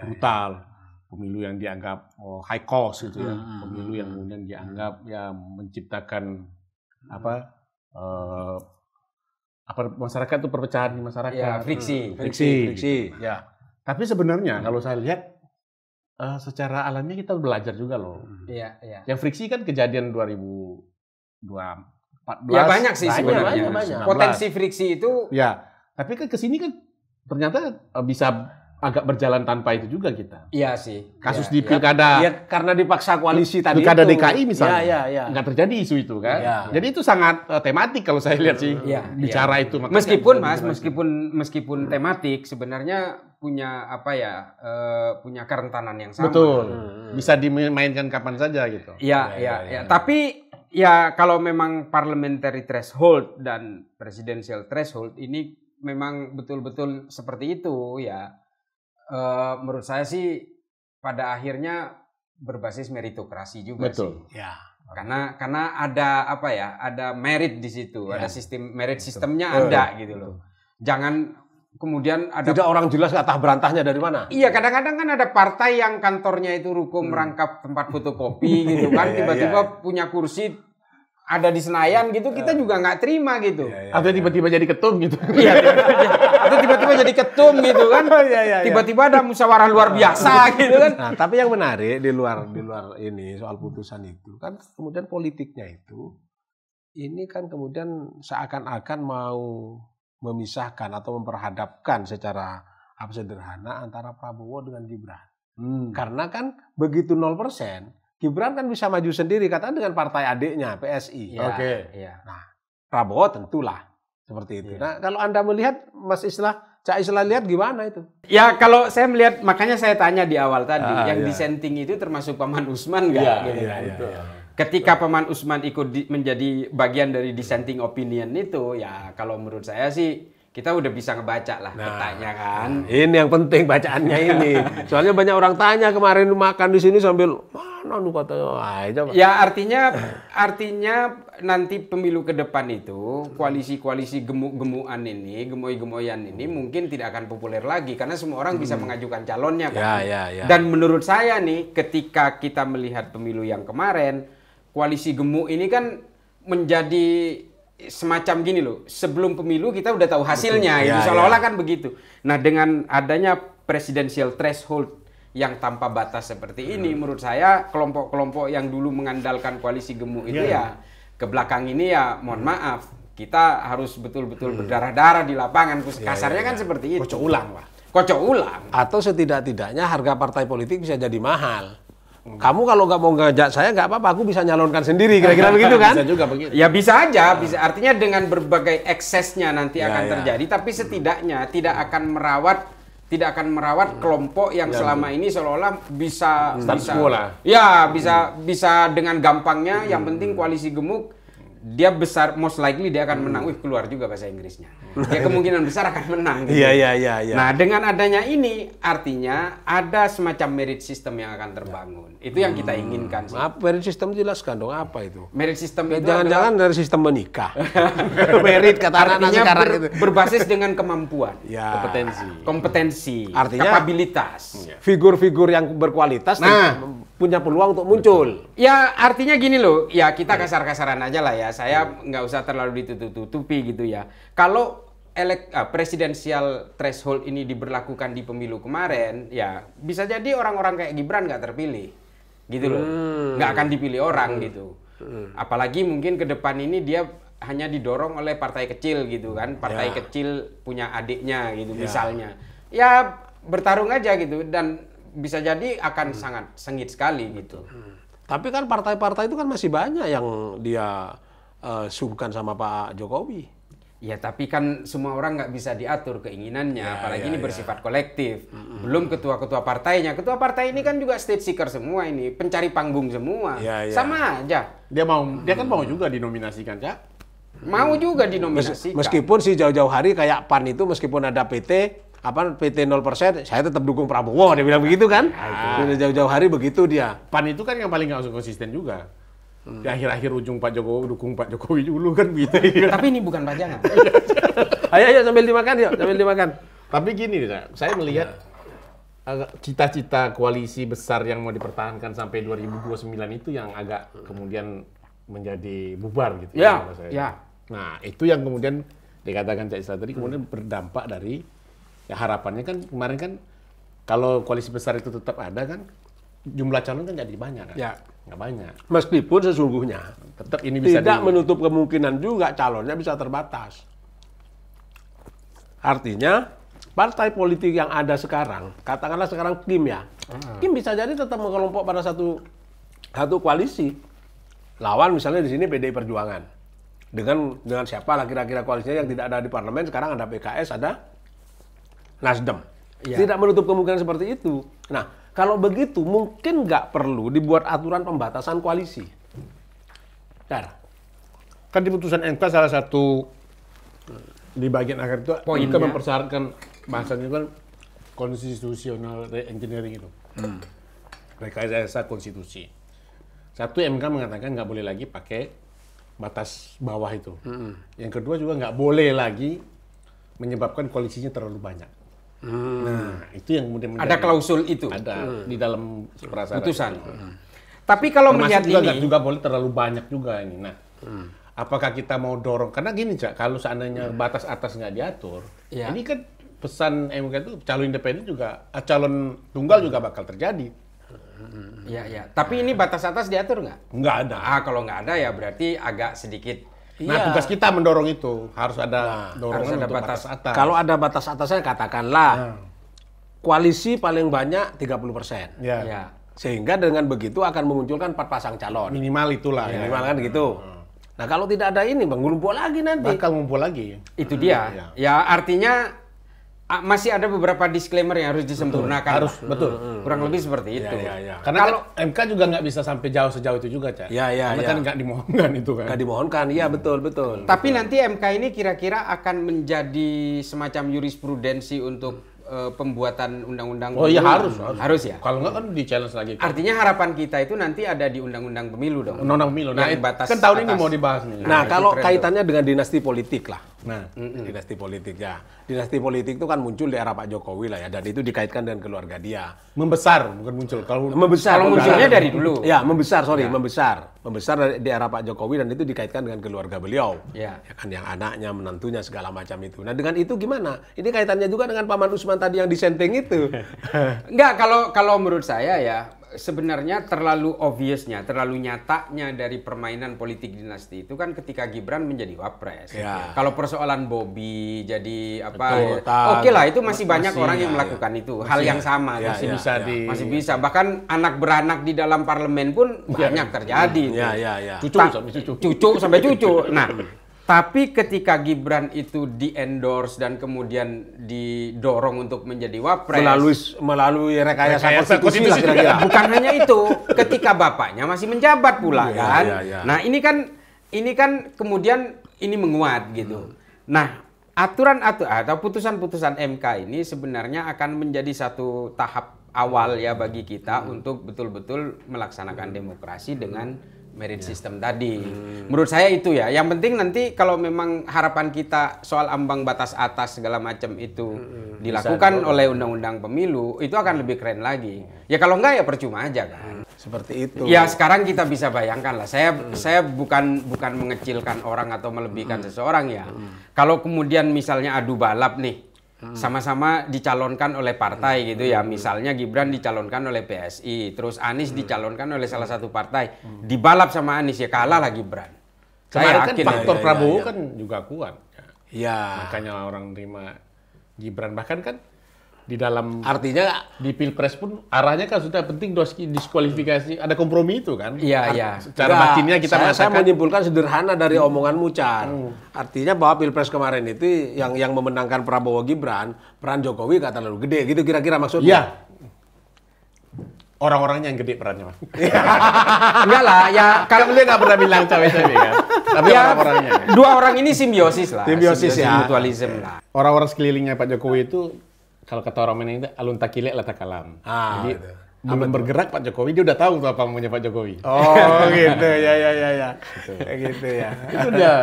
Speaker 4: brutal, pemilu yang dianggap high cost gitu ya, pemilu yang kemudian dianggap ya menciptakan masyarakat itu perpecahan di masyarakat.
Speaker 1: Ya,
Speaker 4: Friksi. Ya. Tapi sebenarnya kalau saya lihat secara alamiah kita belajar juga loh.
Speaker 1: Iya.
Speaker 4: Yang friksi kan kejadian 2014.
Speaker 1: Ya banyak sih sebenarnya.
Speaker 2: Banyak.
Speaker 1: Potensi friksi itu.
Speaker 4: Ya, tapi kan kesini kan ternyata bisa agak berjalan tanpa itu juga kita.
Speaker 1: Iya sih.
Speaker 4: Kasus di pilkada.
Speaker 2: Ya karena dipaksa koalisi tadi
Speaker 4: Pilkada
Speaker 2: itu.
Speaker 4: DKI misalnya.
Speaker 2: Iya.
Speaker 4: Nggak terjadi isu itu kan.
Speaker 2: Ya.
Speaker 4: Jadi itu sangat tematik kalau saya lihat sih. Bicara itu. Makanya
Speaker 1: Meskipun tematik sebenarnya punya punya kerentanan yang sama.
Speaker 4: Betul. Bisa dimainkan kapan saja gitu.
Speaker 1: Iya. Tapi ya kalau memang parliamentary threshold dan presidential threshold ini memang betul-betul seperti itu ya. Menurut saya sih pada akhirnya berbasis meritokrasi juga.
Speaker 4: Betul.
Speaker 1: Sih. Ya. Karena ada merit di situ, ada sistemnya ada gitu loh. Jangan kemudian ada
Speaker 2: tidak orang jelas kata berantahnya dari mana.
Speaker 1: Iya, kadang-kadang kan ada partai yang kantornya itu ruko merangkap tempat fotokopi gitu kan, tiba-tiba punya kursi ada di Senayan gitu, kita juga nggak terima gitu.
Speaker 4: Atau tiba-tiba jadi ketum gitu.
Speaker 1: Iya, atau tiba-tiba jadi ketum gitu kan. Tiba-tiba ada musyawarah luar biasa gitu kan.
Speaker 2: Nah, tapi yang menarik di luar ini soal putusan itu kan kemudian politiknya itu ini kan kemudian seakan-akan mau memisahkan atau memperhadapkan secara sederhana antara Prabowo dengan Gibran. Karena kan begitu 0%, Gibran kan bisa maju sendiri katanya dengan partai adiknya PSI. Nah, Prabowo tentulah seperti itu. Nah, kalau Anda melihat Cak Islah lihat gimana itu?
Speaker 1: Ya, kalau saya melihat, makanya saya tanya di awal tadi, yang dissenting itu termasuk Paman Usman nggak? Ketika Paman Usman ikut menjadi bagian dari dissenting opinion itu, ya kalau menurut saya sih kita udah bisa ngebaca lah petanya kan.
Speaker 2: Ini yang penting bacaannya ini. Soalnya banyak orang tanya kemarin makan di sini sambil mana lu katanya.
Speaker 1: Ya artinya nanti pemilu ke depan itu koalisi-koalisi gemuk-gemukan ini, gemoy-gemoyan ini mungkin tidak akan populer lagi karena semua orang bisa mengajukan calonnya kan. Dan menurut saya nih ketika kita melihat pemilu yang kemarin, koalisi gemuk ini kan menjadi semacam gini loh, sebelum pemilu kita udah tahu hasilnya, seolah-olah kan begitu. Nah dengan adanya presidensial threshold yang tanpa batas seperti ini, menurut saya kelompok-kelompok yang dulu mengandalkan koalisi gemuk itu ya ke belakang ini ya mohon maaf, kita harus betul-betul berdarah-darah di lapangan, kasarnya kan seperti itu. Kocok ulang.
Speaker 2: Atau setidak-tidaknya harga partai politik bisa jadi mahal. Kamu kalau nggak mau ngajak saya nggak apa-apa, aku bisa nyalonkan sendiri, kira-kira begitu kan?
Speaker 1: Bisa juga begitu. Ya bisa aja, bisa. Artinya dengan berbagai eksesnya nanti akan terjadi, tapi setidaknya tidak akan merawat kelompok yang selama ini seolah-olah bisa dengan gampangnya. Yang penting koalisi gemuk dia besar, most likely dia akan menang. Keluar juga bahasa Inggrisnya. Dia kemungkinan besar akan menang. Gitu.
Speaker 2: Iya.
Speaker 1: Nah, dengan adanya ini artinya ada semacam merit system yang akan terbangun. Itu yang kita inginkan sih.
Speaker 2: Merit system jelaskan dong apa itu?
Speaker 1: Merit system itu
Speaker 2: jangan-jangan dari sistem menikah. Merit kata anak sekarang itu.
Speaker 1: Berbasis dengan kemampuan, kompetensi,
Speaker 2: artinya
Speaker 1: kapabilitas.
Speaker 2: Figur-figur yang berkualitas punya peluang untuk muncul.
Speaker 1: Ya, artinya gini loh. Ya, kita kasar-kasaran aja lah ya. saya nggak usah terlalu ditutup-tutupi gitu ya. Kalau presidensial threshold ini diberlakukan di pemilu kemarin, ya bisa jadi orang-orang kayak Gibran nggak terpilih, gitu loh, nggak akan dipilih orang gitu. Apalagi mungkin ke depan ini dia hanya didorong oleh partai kecil gitu kan, partai kecil punya adiknya gitu misalnya, ya bertarung aja gitu dan bisa jadi akan sangat sengit sekali gitu.
Speaker 2: Tapi kan partai-partai itu kan masih banyak yang dia sungkan sama Pak Jokowi.
Speaker 1: Ya tapi kan semua orang nggak bisa diatur keinginannya, apalagi ini bersifat kolektif. Belum ketua-ketua partainya. Ketua partai ini kan juga state seeker semua ini, pencari panggung semua. Sama aja.
Speaker 4: Dia kan mau juga dinominasikan, Cak.
Speaker 1: Mau juga dinominasikan.
Speaker 2: Meskipun sih jauh-jauh hari kayak PAN itu meskipun ada PT 0%, saya tetap dukung Prabowo, dia bilang begitu kan? Jauh-jauh hari begitu dia.
Speaker 4: PAN itu kan yang paling nggak konsisten juga. Di akhir-akhir ujung Pak Jokowi dukung Pak Jokowi dulu kan gitu.
Speaker 1: Tapi ini bukan pajangan.
Speaker 2: Ayo sambil dimakan yuk, sambil dimakan.
Speaker 4: Tapi gini, saya melihat cita-cita koalisi besar yang mau dipertahankan sampai 2029 itu yang agak kemudian menjadi bubar gitu.
Speaker 1: Ya.
Speaker 4: Nah, itu yang kemudian dikatakan Cak Isra tadi kemudian berdampak dari ya harapannya kan kemarin kan kalau koalisi besar itu tetap ada kan jumlah calon kan jadi banyak kan.
Speaker 2: Ya.
Speaker 4: Nggak banyak.
Speaker 2: Meskipun sesungguhnya
Speaker 4: tetap ini bisa
Speaker 2: tidak menutup kemungkinan juga calonnya bisa terbatas. Artinya partai politik yang ada sekarang, katakanlah sekarang Kim ya, Kim bisa jadi tetap mengelompok pada satu koalisi. Lawan misalnya di sini PDI Perjuangan. Dengan siapa lah kira-kira koalisinya yang tidak ada di parlemen, sekarang ada PKS, ada Nasdem. Ya. Tidak menutup kemungkinan seperti itu. Nah, kalau begitu mungkin nggak perlu dibuat aturan pembatasan koalisi.
Speaker 4: Kan di putusan MK salah satu di bagian akhir itu poinnya mempersyaratkan bahasanya kan konstitusional engineering itu. Rekayasa konstitusi. Satu MK mengatakan nggak boleh lagi pakai batas bawah itu. Yang kedua juga nggak boleh lagi menyebabkan koalisinya terlalu banyak. Nah, itu yang kemudian
Speaker 1: ada klausul itu.
Speaker 4: Ada di dalam prasyarat
Speaker 1: putusan. Tapi kalau melihat ini
Speaker 4: juga boleh terlalu banyak juga ini. Nah, apakah kita mau dorong? Karena gini, Cak, kalau seandainya batas atas nggak diatur, ini kan pesan MK itu calon independen juga, calon tunggal juga bakal terjadi.
Speaker 1: Ya. Tapi ini batas atas diatur nggak?
Speaker 4: Nggak ada.
Speaker 1: Kalau nggak ada ya berarti agak sedikit.
Speaker 4: Nah, tugas kita mendorong itu. Harus ada dorongan untuk batas atas.
Speaker 2: Kalau ada batas atasnya katakanlah koalisi paling banyak 30%.
Speaker 1: Ya.
Speaker 2: Sehingga dengan begitu akan memunculkan 4 pasang calon.
Speaker 4: Minimal itulah.
Speaker 2: Minimal kan gitu. Nah, kalau tidak ada ini, ngumpul lagi nanti.
Speaker 4: Bakal ngumpul lagi.
Speaker 1: Itu dia. Ya, artinya masih ada beberapa disclaimer yang harus disempurnakan.
Speaker 4: Harus, betul.
Speaker 1: Kurang lebih seperti itu.
Speaker 4: Karena kalau MK juga nggak bisa sampai sejauh itu juga, Cak. Karena kan nggak dimohonkan itu kan.
Speaker 2: Nggak dimohonkan, iya betul.
Speaker 1: Tapi nanti MK ini kira-kira akan menjadi semacam jurisprudensi untuk pembuatan undang-undang.
Speaker 4: Oh iya harus
Speaker 1: ya.
Speaker 4: Kalau nggak kan di challenge lagi.
Speaker 1: Artinya harapan kita itu nanti ada di undang-undang pemilu dong.
Speaker 4: Undang-undang pemilu. Nah,
Speaker 1: batas
Speaker 4: kan tahun
Speaker 1: atas.
Speaker 4: ini mau dibahas nih.
Speaker 2: Nah, kalau kaitannya dengan dinasti politik lah.
Speaker 4: Nah,
Speaker 2: dinasti politik ya. Dinasti politik itu kan muncul di era Pak Jokowi lah ya, dan itu dikaitkan dengan keluarga dia.
Speaker 4: Membesar, bukan muncul. Kalau
Speaker 1: munculnya dari dulu.
Speaker 2: Ya, membesar di era Pak Jokowi dan itu dikaitkan dengan keluarga beliau. Ya kan, yang anaknya, menantunya segala macam itu. Nah, dengan itu gimana? Ini kaitannya juga dengan Paman Usman tadi yang disenteng itu.
Speaker 1: Enggak, kalau menurut saya ya sebenarnya terlalu obviousnya, terlalu nyatanya dari permainan politik dinasti itu kan ketika Gibran menjadi wapres. Kalau persoalan Bobi jadi apa? Oke lah, itu masih banyak orang yang melakukan itu. Hal yang sama masih bisa. Bahkan anak beranak di dalam parlemen pun banyak terjadi. Cucu sampai cucu. Nah, tapi ketika Gibran itu di-endorse dan kemudian didorong untuk menjadi wapres
Speaker 2: melalui rekayasa konstitusi lah kira-kira.
Speaker 1: Bukan hanya itu, ketika bapaknya masih menjabat pula kan. Nah, ini kan kemudian ini menguat gitu. Nah, aturan atau putusan-putusan MK ini sebenarnya akan menjadi satu tahap awal ya bagi kita untuk betul-betul melaksanakan demokrasi dengan merit system tadi. Menurut saya itu ya. Yang penting nanti kalau memang harapan kita soal ambang batas atas segala macam itu dilakukan oleh undang-undang pemilu, itu akan lebih keren lagi. Ya kalau enggak ya percuma aja kan.
Speaker 2: Seperti itu.
Speaker 1: Ya sekarang kita bisa bayangkan lah. Saya bukan mengecilkan orang atau melebihkan seseorang ya. Kalau kemudian misalnya adu balap nih, sama-sama dicalonkan oleh partai gitu ya. Misalnya Gibran dicalonkan oleh PSI, terus Anies dicalonkan oleh salah satu partai. Dibalap sama Anies ya kalah lah Gibran.
Speaker 4: Saya
Speaker 1: Saya yakin.
Speaker 4: faktor Prabowo kan juga kuat.
Speaker 2: Ya.
Speaker 4: Makanya orang terima Gibran, bahkan kan di dalam
Speaker 2: Artinya
Speaker 4: di Pilpres pun arahnya kan sudah penting diskualifikasi, ada kompromi itu kan.
Speaker 1: Iya, iya.
Speaker 4: Secara
Speaker 2: enggak,
Speaker 4: batinnya kita
Speaker 2: saya
Speaker 4: mengatakan
Speaker 2: menyimpulkan sederhana dari omonganmu, Chan. Artinya bahwa Pilpres kemarin itu yang memenangkan Prabowo Gibran, peran Jokowi nggak terlalu gede, gitu kira-kira maksudnya.
Speaker 4: iya. Orang-orangnya yang gede perannya, Mas.
Speaker 1: Enggak lah, ya
Speaker 4: Kalau dia nggak pernah bilang cawe-cawe kan. Tapi
Speaker 1: ya,
Speaker 4: orang-orangnya.
Speaker 1: dua orang ini simbiosis lah.
Speaker 2: Simbiosis ya.
Speaker 1: Mutualism lah.
Speaker 4: Orang-orang sekelilingnya Pak Jokowi itu kalau kata orang Minang itu alun takilek lata kalam. Jadi
Speaker 2: Gitu.
Speaker 4: belum bergerak Pak Jokowi, dia udah tahu tuh apa maunya Pak Jokowi.
Speaker 2: Oh gitu, ya. Gitu ya.
Speaker 4: Itu dia.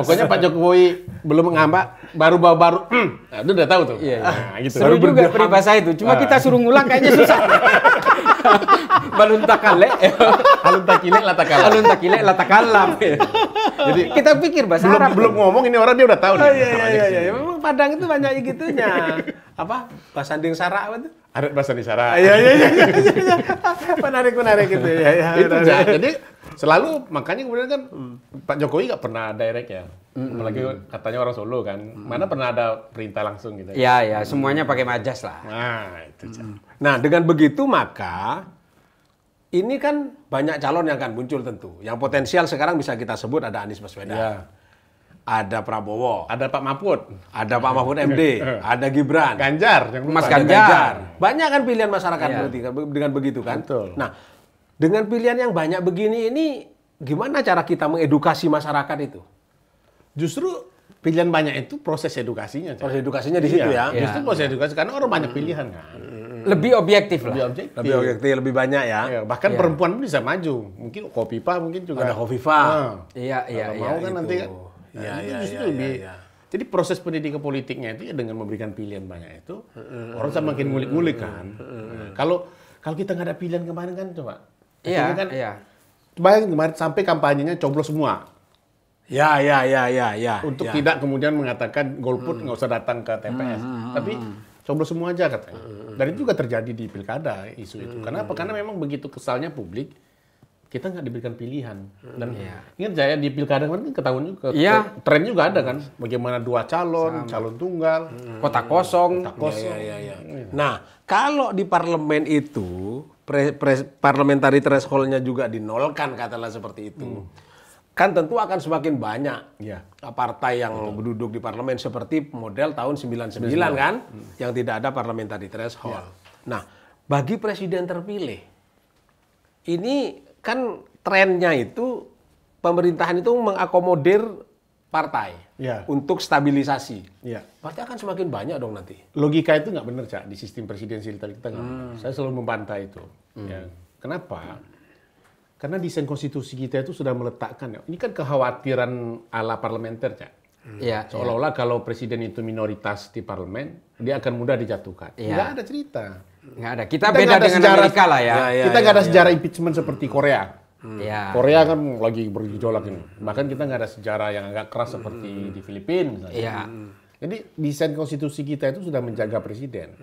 Speaker 4: Pokoknya Pak Jokowi belum ngambak, baru. Nah, itu udah tahu tuh.
Speaker 1: Iya.
Speaker 4: Nah, gitu.
Speaker 1: Seru juga peribahasa itu. Cuma kita suruh ngulang kayaknya susah. Balun takale.
Speaker 4: alun takilek lata kalam.
Speaker 1: Alun takile latakalam. Jadi kita pikir bahasa Arab.
Speaker 4: belum ngomong ini orang dia udah tahu.
Speaker 2: Oh
Speaker 4: nih.
Speaker 2: iya. Memang Padang itu banyak gitunya. Apa? Basanding Sara apa tuh?
Speaker 4: Ada bahasa isyarat.
Speaker 2: Iya. Menarik gitu ya.
Speaker 4: Itu aja. Jadi selalu makanya kemudian kan Pak Jokowi nggak pernah direct ya. Apalagi katanya orang Solo kan. Mana pernah ada perintah langsung gitu.
Speaker 1: Ya, semuanya pakai majas lah.
Speaker 4: Nah, itu.
Speaker 2: Nah, dengan begitu maka ini kan banyak calon yang akan muncul tentu. Yang potensial sekarang bisa kita sebut ada Anies Baswedan.
Speaker 4: Ya.
Speaker 2: Ada Prabowo,
Speaker 4: Ada Pak Mahfud,
Speaker 2: ada Pak Mahfud MD, ada Gibran,
Speaker 4: Ganjar, yang lupa.
Speaker 1: Mas
Speaker 2: ada
Speaker 1: Ganjar.
Speaker 2: Banyak kan pilihan masyarakat
Speaker 1: Iya.
Speaker 2: berarti kan, dengan begitu kan.
Speaker 4: Betul.
Speaker 2: Nah, dengan pilihan yang banyak begini ini gimana cara kita mengedukasi masyarakat itu?
Speaker 4: Justru pilihan banyak itu proses edukasinya. Cak.
Speaker 2: Proses edukasinya di situ ya.
Speaker 4: Justru proses edukasi karena orang banyak pilihan kan.
Speaker 1: Lebih objektif lah.
Speaker 4: Lebih objektif.
Speaker 2: Lebih objektif, lebih banyak ya.
Speaker 4: Ya, bahkan perempuan pun bisa maju. Mungkin Kofifa mungkin juga.
Speaker 2: Ada Khofifa.
Speaker 1: Iya.
Speaker 4: Kalau mau kan
Speaker 2: itu.
Speaker 4: nanti kan.
Speaker 2: Iya,
Speaker 4: Nah, itu
Speaker 2: iya,
Speaker 4: justru
Speaker 2: iya,
Speaker 4: lebih.
Speaker 2: iya.
Speaker 4: Jadi proses pendidikan politiknya itu ya dengan memberikan pilihan banyak itu orang semakin ngulik-ngulik kan. Kalau kita nggak ada pilihan kemarin kan coba.
Speaker 1: Iya,
Speaker 4: Akhirnya kan,
Speaker 1: iya.
Speaker 4: Bayangin kemarin sampai kampanyenya coblos semua.
Speaker 2: Ya.
Speaker 4: Untuk
Speaker 2: ya.
Speaker 4: tidak kemudian mengatakan golput nggak usah datang ke TPS. Tapi coblos semua aja katanya. Dan itu juga terjadi di pilkada isu itu. Kenapa? Karena memang begitu kesalnya publik, kita nggak diberikan pilihan. Dan ingat saya di pilkada kemarin ketahuan juga, tren juga ada kan. Bagaimana dua calon tunggal,
Speaker 1: Kota kosong.
Speaker 2: Ya. Nah, kalau di parlemen itu parliamentary threshold-nya juga dinolkan katakanlah seperti itu. Kan tentu akan semakin banyak partai yang duduk di parlemen seperti model tahun 99 kan, yang tidak ada parliamentary threshold. Nah, bagi presiden terpilih, ini kan trennya itu pemerintahan itu mengakomodir partai untuk stabilisasi. Pasti akan semakin banyak dong nanti.
Speaker 4: Logika itu nggak benar, Cak, di sistem presidensial kita nggak benar. Saya selalu membantah itu. Ya. Kenapa? Karena desain konstitusi kita itu sudah meletakkan, ini kan kekhawatiran ala parlementer, Cak.
Speaker 1: Iya.
Speaker 4: Seolah-olah kalau presiden itu minoritas di parlemen, dia akan mudah dijatuhkan.
Speaker 1: Iya.
Speaker 4: Nggak ada cerita.
Speaker 1: Nggak ada. Kita
Speaker 4: Kita
Speaker 1: beda
Speaker 4: nggak ada
Speaker 1: dengan
Speaker 4: sejarah-
Speaker 1: Amerika lah ya.
Speaker 4: Kita nggak ada sejarah impeachment seperti Korea.
Speaker 1: Iya.
Speaker 4: Korea kan lagi bergejolak ini. Bahkan kita nggak ada sejarah yang agak keras seperti di Filipina misalnya.
Speaker 1: Iya.
Speaker 4: Jadi desain konstitusi kita itu sudah menjaga presiden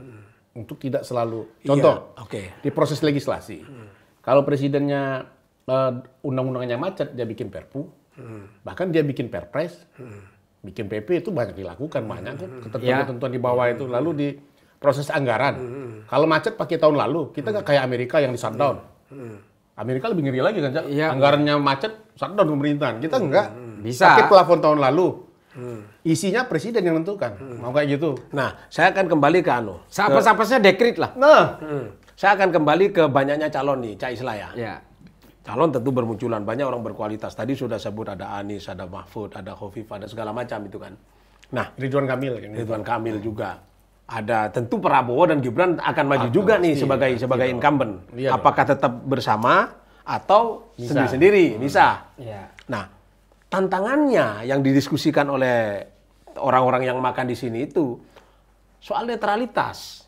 Speaker 4: untuk tidak selalu. Contoh, di proses legislasi, kalau presidennya undang-undangnya macet, dia bikin perpu, bahkan dia bikin perpres, bikin PP itu banyak dilakukan, banyak kok ketentuan-ketentuan di bawah itu. Lalu di proses anggaran, kalau macet pakai tahun lalu, kita nggak kayak Amerika yang di shutdown. Amerika lebih ngeri lagi kan, Cak?
Speaker 1: Iya.
Speaker 4: Anggarannya macet, shutdown pemerintahan. Kita enggak.
Speaker 1: Bisa.
Speaker 4: Pakai plafon tahun lalu. Isinya presiden yang menentukan. Mau kayak gitu.
Speaker 2: Nah, saya akan kembali ke
Speaker 1: Apa-apanya dekrit lah.
Speaker 4: Nah,
Speaker 2: saya akan kembali ke banyaknya calon nih, Cak Isla ya.
Speaker 1: Ya.
Speaker 2: Calon tentu bermunculan, banyak orang berkualitas. Tadi sudah sebut ada Anies, ada Mahfud, ada Khofifa, ada segala macam itu kan. Nah,
Speaker 4: Ridwan Kamil.
Speaker 2: Ridwan Kamil juga. Ada tentu Prabowo dan Gibran akan maju juga nih sebagai incumbent.
Speaker 4: Iya
Speaker 2: Apakah tetap bersama atau sendiri-sendiri, bisa.
Speaker 1: Ya.
Speaker 2: Nah, tantangannya yang didiskusikan oleh orang-orang yang makan di sini itu soal netralitas.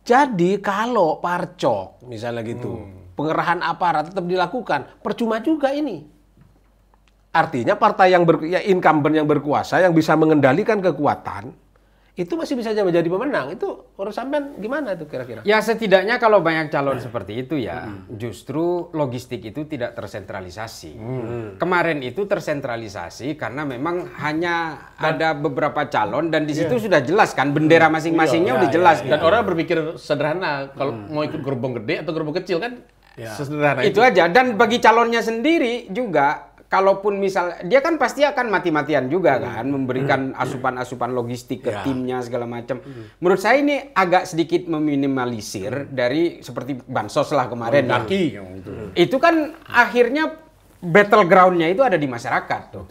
Speaker 2: Jadi kalau parcok misalnya gitu, pengerahan aparat tetap dilakukan, percuma juga ini. Artinya partai yang incumbent yang berkuasa yang bisa mengendalikan kekuatan itu masih bisa menjadi pemenang. Itu menurut sampean gimana itu kira-kira?
Speaker 1: Ya setidaknya kalau banyak calon seperti itu ya, justru logistik itu tidak tersentralisasi. Kemarin itu tersentralisasi karena memang hanya ada beberapa calon dan di situ sudah jelas kan bendera masing-masingnya udah jelas.
Speaker 4: Dan orang berpikir sederhana, kalau mau ikut gerbong gede atau gerbong kecil kan sederhana
Speaker 1: Itu aja. Dan bagi calonnya sendiri juga, kalaupun misal dia kan pasti akan mati-matian juga kan memberikan asupan-asupan logistik ke timnya segala macam. Menurut saya ini agak sedikit meminimalisir dari seperti bansos lah kemarin. Itu kan akhirnya battleground-nya itu ada di masyarakat tuh.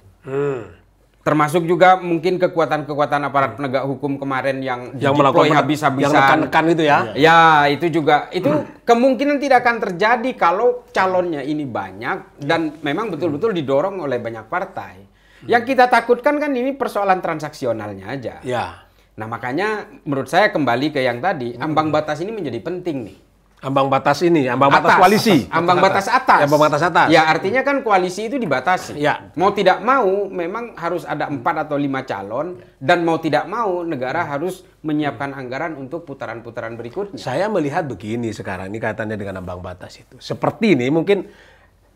Speaker 1: Termasuk juga mungkin kekuatan-kekuatan aparat penegak hukum kemarin yang
Speaker 2: melakukan
Speaker 1: habis-habisan.
Speaker 2: Yang nekan-nekan itu ya.
Speaker 1: Ya, itu juga. Itu kemungkinan tidak akan terjadi kalau calonnya ini banyak dan memang betul-betul didorong oleh banyak partai. Yang kita takutkan kan ini persoalan transaksionalnya aja.
Speaker 2: Ya.
Speaker 1: Nah, makanya menurut saya kembali ke yang tadi, ambang batas ini menjadi penting nih.
Speaker 2: Ambang batas ini, ambang batas koalisi.
Speaker 1: Ambang batas atas.
Speaker 2: Ambang batas atas.
Speaker 1: Ya, artinya kan koalisi itu dibatasi.
Speaker 2: Ya.
Speaker 1: Mau tidak mau, memang harus ada 4 atau 5 calon. Dan mau tidak mau, negara harus menyiapkan anggaran untuk putaran-putaran berikutnya.
Speaker 2: Saya melihat begini sekarang, ini kaitannya dengan ambang batas itu. Seperti ini mungkin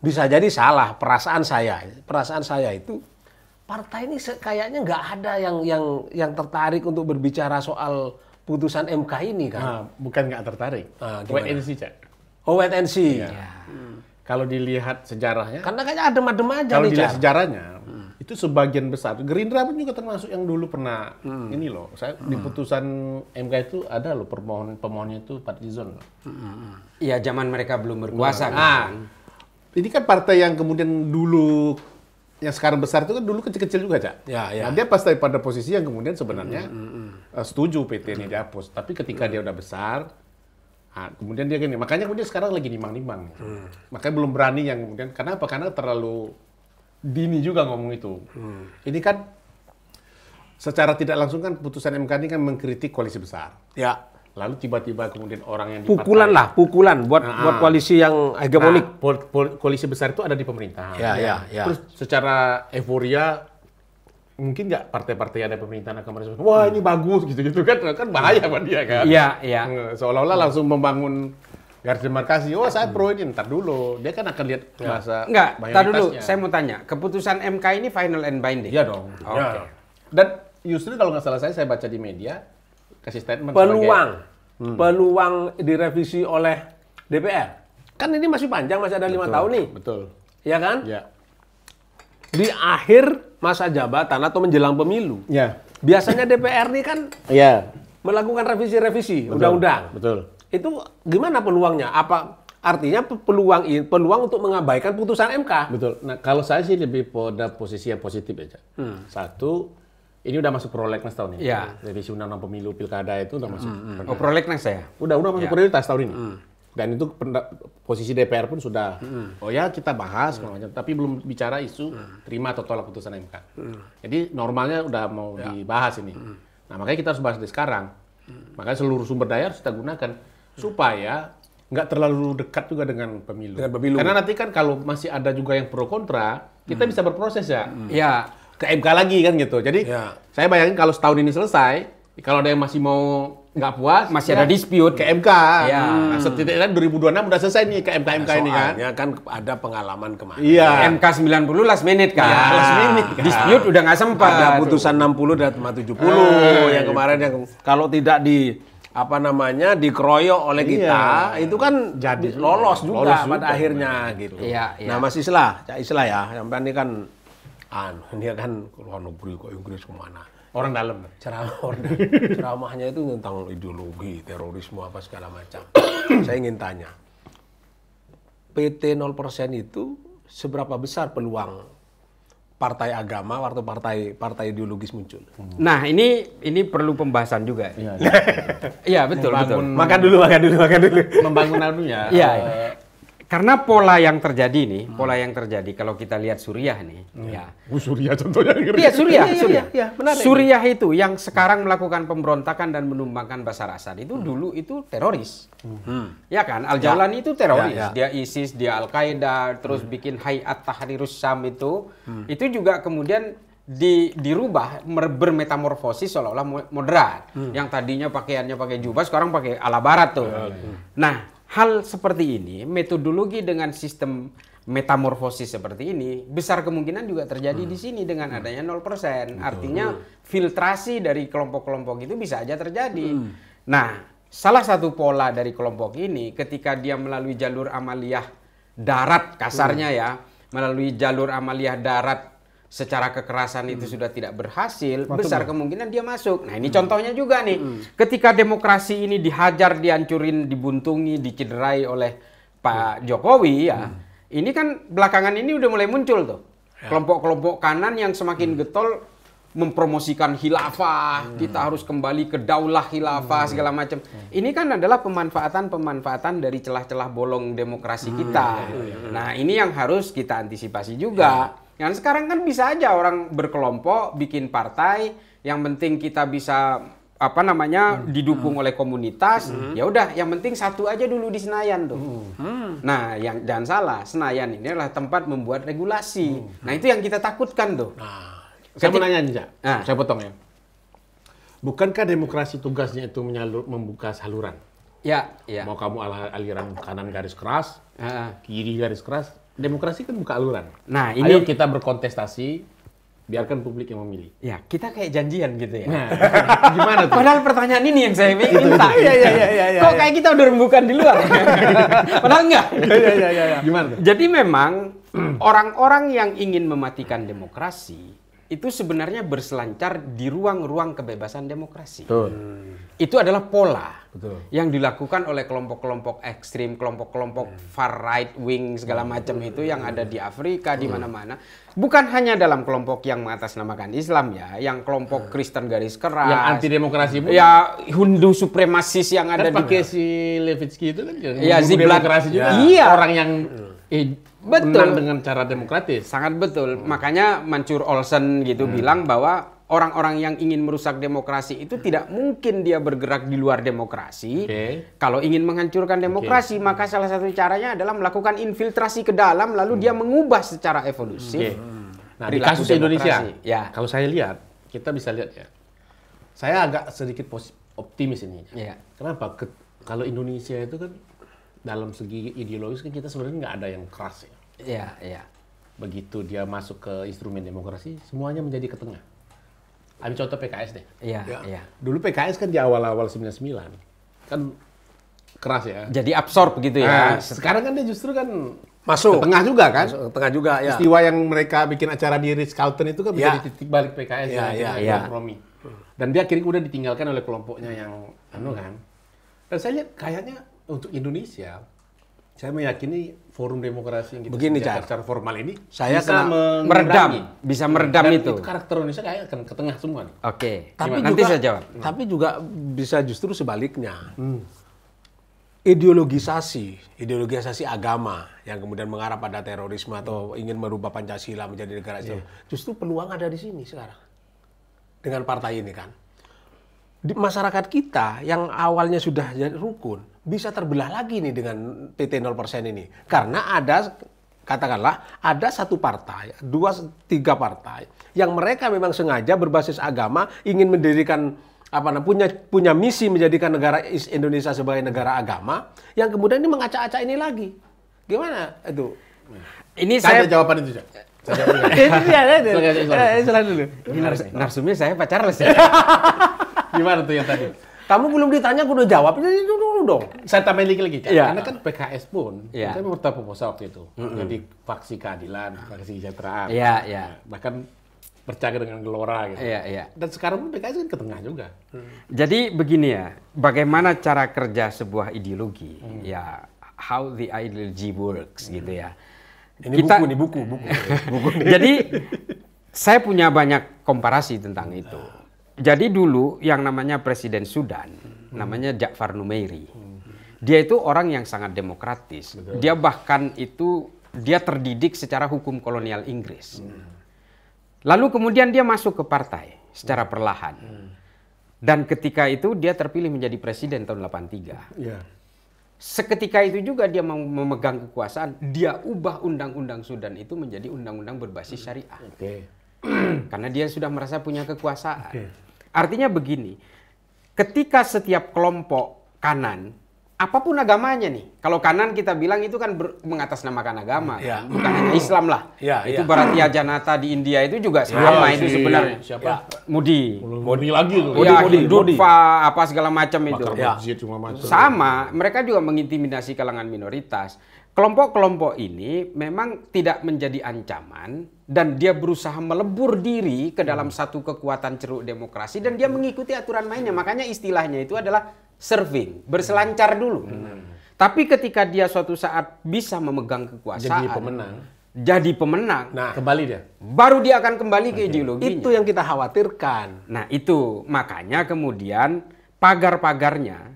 Speaker 2: bisa jadi salah perasaan saya. Perasaan saya itu, partai ini kayaknya nggak ada yang tertarik untuk berbicara soal putusan MK ini kan.
Speaker 4: Nah, bukan nggak tertarik. Wait and see, Cak.
Speaker 2: Oh, wait and see.
Speaker 4: Kalau dilihat sejarahnya,
Speaker 2: Karena kayaknya adem-adem aja
Speaker 4: kalau
Speaker 2: nih,
Speaker 4: dilihat
Speaker 2: Cak.
Speaker 4: sejarahnya, itu sebagian besar. Gerindra pun juga termasuk yang dulu pernah ini loh. Saya di putusan MK itu ada loh pemohonnya itu Fadlizon.
Speaker 1: Iya, zaman mereka belum berkuasa
Speaker 4: Nah,
Speaker 1: kan.
Speaker 4: ini kan partai yang kemudian dulu yang sekarang besar itu kan dulu kecil-kecil juga, Cak.
Speaker 2: Ya, ya.
Speaker 4: Nah, dia pasti pada posisi yang kemudian sebenarnya setuju PT ini dihapus. Tapi ketika dia udah besar, kemudian dia gini. Makanya kemudian sekarang lagi nimang-nimang. Makanya belum berani yang kemudian. Kenapa? Karena terlalu dini juga ngomong itu. Ini kan secara tidak langsung kan putusan MK ini kan mengkritik koalisi besar.
Speaker 2: Ya.
Speaker 4: Lalu tiba-tiba kemudian orang yang di
Speaker 2: Pukulan
Speaker 4: partai-
Speaker 2: lah, pukulan buat koalisi yang hegemonik.
Speaker 4: Nah, koalisi besar itu ada di pemerintahan.
Speaker 2: Ya.
Speaker 4: Terus secara euforia mungkin nggak partai-partai yang ada pemerintahan akan merespon, wah ini bagus gitu kan bahaya buat dia kan.
Speaker 1: Iya.
Speaker 4: Seolah-olah langsung membangun garis demarkasi. Oh saya pro ini, ntar dulu. Dia kan akan lihat masa
Speaker 1: Enggak, tar dulu.
Speaker 4: mayoritasnya.
Speaker 1: Saya mau tanya, keputusan MK ini final and binding?
Speaker 4: Iya dong.
Speaker 1: Oke.
Speaker 4: Dan justru kalau nggak salah saya baca di media kasih statement
Speaker 2: peluang direvisi oleh DPR. Kan ini masih panjang, masih ada 5 tahun nih.
Speaker 4: Betul.
Speaker 2: Ya kan?
Speaker 4: Ya.
Speaker 2: Di akhir masa jabatan atau menjelang pemilu.
Speaker 4: Ya.
Speaker 2: Biasanya DPR nih kan
Speaker 4: Iya.
Speaker 2: melakukan revisi-revisi undang-undang.
Speaker 4: Betul.
Speaker 2: Itu gimana peluangnya? Apa artinya peluang untuk mengabaikan putusan MK?
Speaker 4: Betul. Nah, kalau saya sih lebih pada posisi yang positif aja. Satu, ini udah masuk prolegnas tahun ini.
Speaker 1: Iya.
Speaker 4: Revisi undang-undang pemilu pilkada itu udah masuk.
Speaker 1: Oh, prolegnas saya.
Speaker 4: Udah masuk prioritas tahun ini. Dan itu posisi DPR pun sudah, oh ya kita bahas, macam, tapi belum bicara isu terima atau tolak putusan MK. Jadi normalnya udah mau dibahas ini. Nah makanya kita harus bahas dari sekarang. Makanya seluruh sumber daya harus kita gunakan supaya nggak terlalu dekat juga dengan pemilu. Karena nanti kan kalau masih ada juga yang pro kontra, kita bisa berproses ya.
Speaker 1: Ya,
Speaker 4: Ke MK lagi kan gitu. Jadi saya bayangin kalau setahun ini selesai, kalau ada yang masih mau nggak puas,
Speaker 1: masih ada dispute
Speaker 4: ke MK.
Speaker 1: Ya.
Speaker 4: Nah, setidaknya 2026 udah selesai nih ke MK ini kan.
Speaker 2: Soalnya kan ada pengalaman kemarin.
Speaker 4: Iya.
Speaker 1: MK 90 last minute kan.
Speaker 4: Ya, last minute kan.
Speaker 1: Dispute udah nggak sempat.
Speaker 2: Ada putusan 60 dan 70 yang kemarin yang kalau tidak dikeroyok oleh kita, itu kan
Speaker 4: Jadi
Speaker 2: lolos juga
Speaker 4: lolos
Speaker 2: pada
Speaker 4: juga.
Speaker 2: akhirnya gitu.
Speaker 1: Iya.
Speaker 2: Nah, Mas Islah, Cak Islah ya, sampai ini kan dia kan luar negeri kok Inggris kemana?
Speaker 4: Orang dalam.
Speaker 2: Ceramahnya itu tentang ideologi, terorisme apa segala macam. Saya ingin tanya, PT 0% itu seberapa besar peluang partai agama atau partai ideologis muncul?
Speaker 1: Nah, ini perlu pembahasan juga. Iya, betul.
Speaker 2: Makan dulu.
Speaker 4: Membangun anunya.
Speaker 1: Iya. Karena pola yang terjadi nih, pola yang terjadi kalau kita lihat Suriah nih, ya.
Speaker 4: Suriah contohnya.
Speaker 1: Iya, Suriah.
Speaker 2: benar.
Speaker 1: Suriah itu yang sekarang melakukan pemberontakan dan menumbangkan Bashar Assad itu dulu itu teroris. Ya kan? Al-Jawlani itu teroris. Dia ISIS, dia Al-Qaeda, terus bikin Hayat Tahrirus Syam itu juga kemudian dirubah bermetamorfosis seolah-olah moderat. Yang tadinya pakaiannya pakai jubah sekarang pakai ala barat tuh. Nah, hal seperti ini, metodologi dengan sistem metamorfosis seperti ini, besar kemungkinan juga terjadi di sini dengan adanya 0%. Artinya filtrasi dari kelompok-kelompok itu bisa aja terjadi. Nah, salah satu pola dari kelompok ini ketika dia melalui jalur amaliyah darat, kasarnya ya, melalui jalur amaliyah darat secara kekerasan itu sudah tidak berhasil, besar kemungkinan dia masuk. Nah, ini contohnya juga nih. Ketika demokrasi ini dihajar, dihancurin, dibuntungi, dicederai oleh Pak Jokowi ya. Ini kan belakangan ini udah mulai muncul tuh. Kelompok-kelompok kanan yang semakin getol mempromosikan khilafah, kita harus kembali ke daulah khilafah segala macam. Ini kan adalah pemanfaatan dari celah-celah bolong demokrasi kita. Nah, ini yang harus kita antisipasi juga. Yang sekarang kan bisa aja orang berkelompok bikin partai, yang penting kita bisa didukung oleh komunitas. Ya udah, yang penting satu aja dulu di Senayan tuh. Nah, yang jangan salah, Senayan ini adalah tempat membuat regulasi. Nah, itu yang kita takutkan tuh.
Speaker 4: Saya mau nanya nih, Cak. Saya potong ya. Bukankah demokrasi tugasnya itu membuka saluran?
Speaker 1: Ya.
Speaker 4: Mau kamu aliran kanan garis keras, kiri garis keras, demokrasi kan buka aluran.
Speaker 1: Nah,
Speaker 4: ayo kita berkontestasi, biarkan publik yang memilih.
Speaker 1: Ya, kita kayak janjian gitu ya.
Speaker 4: Nah, gimana tuh?
Speaker 1: Padahal pertanyaan ini yang saya minta. Kok kayak kita udah rembukan di luar? Padahal enggak.
Speaker 4: Gimana tuh?
Speaker 1: Jadi memang orang-orang yang ingin mematikan demokrasi itu sebenarnya berselancar di ruang-ruang kebebasan demokrasi. Itu adalah pola yang dilakukan oleh kelompok-kelompok ekstrim, kelompok-kelompok far right wing segala macam itu yang ada di Afrika di mana-mana. Bukan hanya dalam kelompok yang mengatasnamakan Islam ya, yang kelompok Kristen garis keras,
Speaker 4: yang anti demokrasi pun.
Speaker 1: Ya, Hindu supremasis yang ada
Speaker 4: pakai si Levitsky itu kan
Speaker 1: ya,
Speaker 4: demokrasi juga.
Speaker 1: Iya.
Speaker 4: Orang yang menang dengan cara demokratis.
Speaker 1: Sangat betul. Makanya Mansur Olsen gitu bilang bahwa orang-orang yang ingin merusak demokrasi itu tidak mungkin dia bergerak di luar demokrasi. Kalau ingin menghancurkan demokrasi, maka salah satu caranya adalah melakukan infiltrasi ke dalam, lalu dia mengubah secara evolusi.
Speaker 4: Nah, di kasus Indonesia, kalau saya lihat, kita bisa lihat ya, saya agak sedikit optimis ini. Kenapa? Kalau Indonesia itu kan dalam segi ideologis kan kita sebenarnya nggak ada yang keras ya. Begitu dia masuk ke instrumen demokrasi, semuanya menjadi ke tengah. Ambil contoh PKS deh. Dulu PKS kan di awal-awal 99 kan keras ya.
Speaker 1: Jadi absorb gitu ya.
Speaker 4: Sekarang kan dia justru kan
Speaker 2: masuk
Speaker 4: ke tengah juga kan.
Speaker 2: Masuk ke tengah juga ya.
Speaker 4: Istiwa yang mereka bikin acara di Ritz-Carlton itu kan menjadi titik balik PKS kompromi. Dan dia akhirnya udah ditinggalkan oleh kelompoknya yang kan. Dan saya lihat kayaknya untuk Indonesia, saya meyakini forum demokrasi yang kita
Speaker 2: begini,
Speaker 4: secara formal ini
Speaker 2: saya
Speaker 1: bisa meredam itu.
Speaker 4: Itu karakter Indonesia kayak akan ke tengah semua nih.
Speaker 1: Oke.
Speaker 2: Tapi
Speaker 1: nanti saya jawab.
Speaker 2: Tapi juga bisa justru sebaliknya. Ideologisasi agama yang kemudian mengarah pada terorisme atau ingin merubah Pancasila menjadi negara Islam. Justru peluang ada di sini sekarang. Dengan partai ini kan. Di masyarakat kita yang awalnya sudah rukun bisa terbelah lagi nih dengan PT 0% ini. Karena katakanlah ada satu partai, 2-3 partai yang mereka memang sengaja berbasis agama ingin mendirikan punya misi menjadikan negara Indonesia sebagai negara agama yang kemudian ini mengacak-acak ini lagi. Gimana itu?
Speaker 4: Ini saya jawaban itu, Cak.
Speaker 2: Silakan dulu.
Speaker 1: Narsumnya saya pacarles ya.
Speaker 4: Gimana tuh yang tadi?
Speaker 2: Kamu belum ditanya, aku udah jawab. Jadi dulu dong.
Speaker 4: Saya tambahin lagi. Karena kan PKS pun, saya membuat proposal waktu itu. Jadi faksi keadilan, faksi kesejahteraan. Bahkan percaya dengan gelora gitu. Dan sekarang pun PKS kan ke tengah juga.
Speaker 1: Jadi begini ya, bagaimana cara kerja sebuah ideologi? Ya, how the ideology works gitu ya.
Speaker 2: Ini buku.
Speaker 1: Jadi saya punya banyak komparasi tentang itu. Jadi dulu yang namanya Presiden Sudan, namanya Ja'far Numeiri. Dia itu orang yang sangat demokratis. Dia bahkan dia terdidik secara hukum kolonial Inggris. Lalu kemudian dia masuk ke partai secara perlahan. Dan ketika itu dia terpilih menjadi presiden tahun 83.
Speaker 2: Ya.
Speaker 1: Seketika itu juga dia memegang kekuasaan, dia ubah undang-undang Sudan itu menjadi undang-undang berbasis syariah. Karena dia sudah merasa punya kekuasaan. Artinya begini, ketika setiap kelompok kanan, apapun agamanya nih, kalau kanan kita bilang itu kan mengatasnamakan agama, bukan hanya Islam lah. Itu Bharatiya Janata di India itu juga sama itu sebenarnya.
Speaker 4: Siapa?
Speaker 1: Modi
Speaker 4: lagi tuh.
Speaker 1: Hindutva, apa segala macam itu.
Speaker 4: Macam.
Speaker 1: Sama, mereka juga mengintimidasi kalangan minoritas. Kelompok-kelompok ini memang tidak menjadi ancaman dan dia berusaha melebur diri ke dalam satu kekuatan ceruk demokrasi dan dia mengikuti aturan mainnya. Makanya istilahnya itu adalah serving, berselancar dulu. Tapi ketika dia suatu saat bisa memegang kekuasaan, jadi pemenang.
Speaker 2: Nah, kembali dia.
Speaker 1: Baru dia akan kembali ke ideologinya.
Speaker 2: Itu yang kita khawatirkan.
Speaker 1: Nah, itu makanya kemudian pagar-pagarnya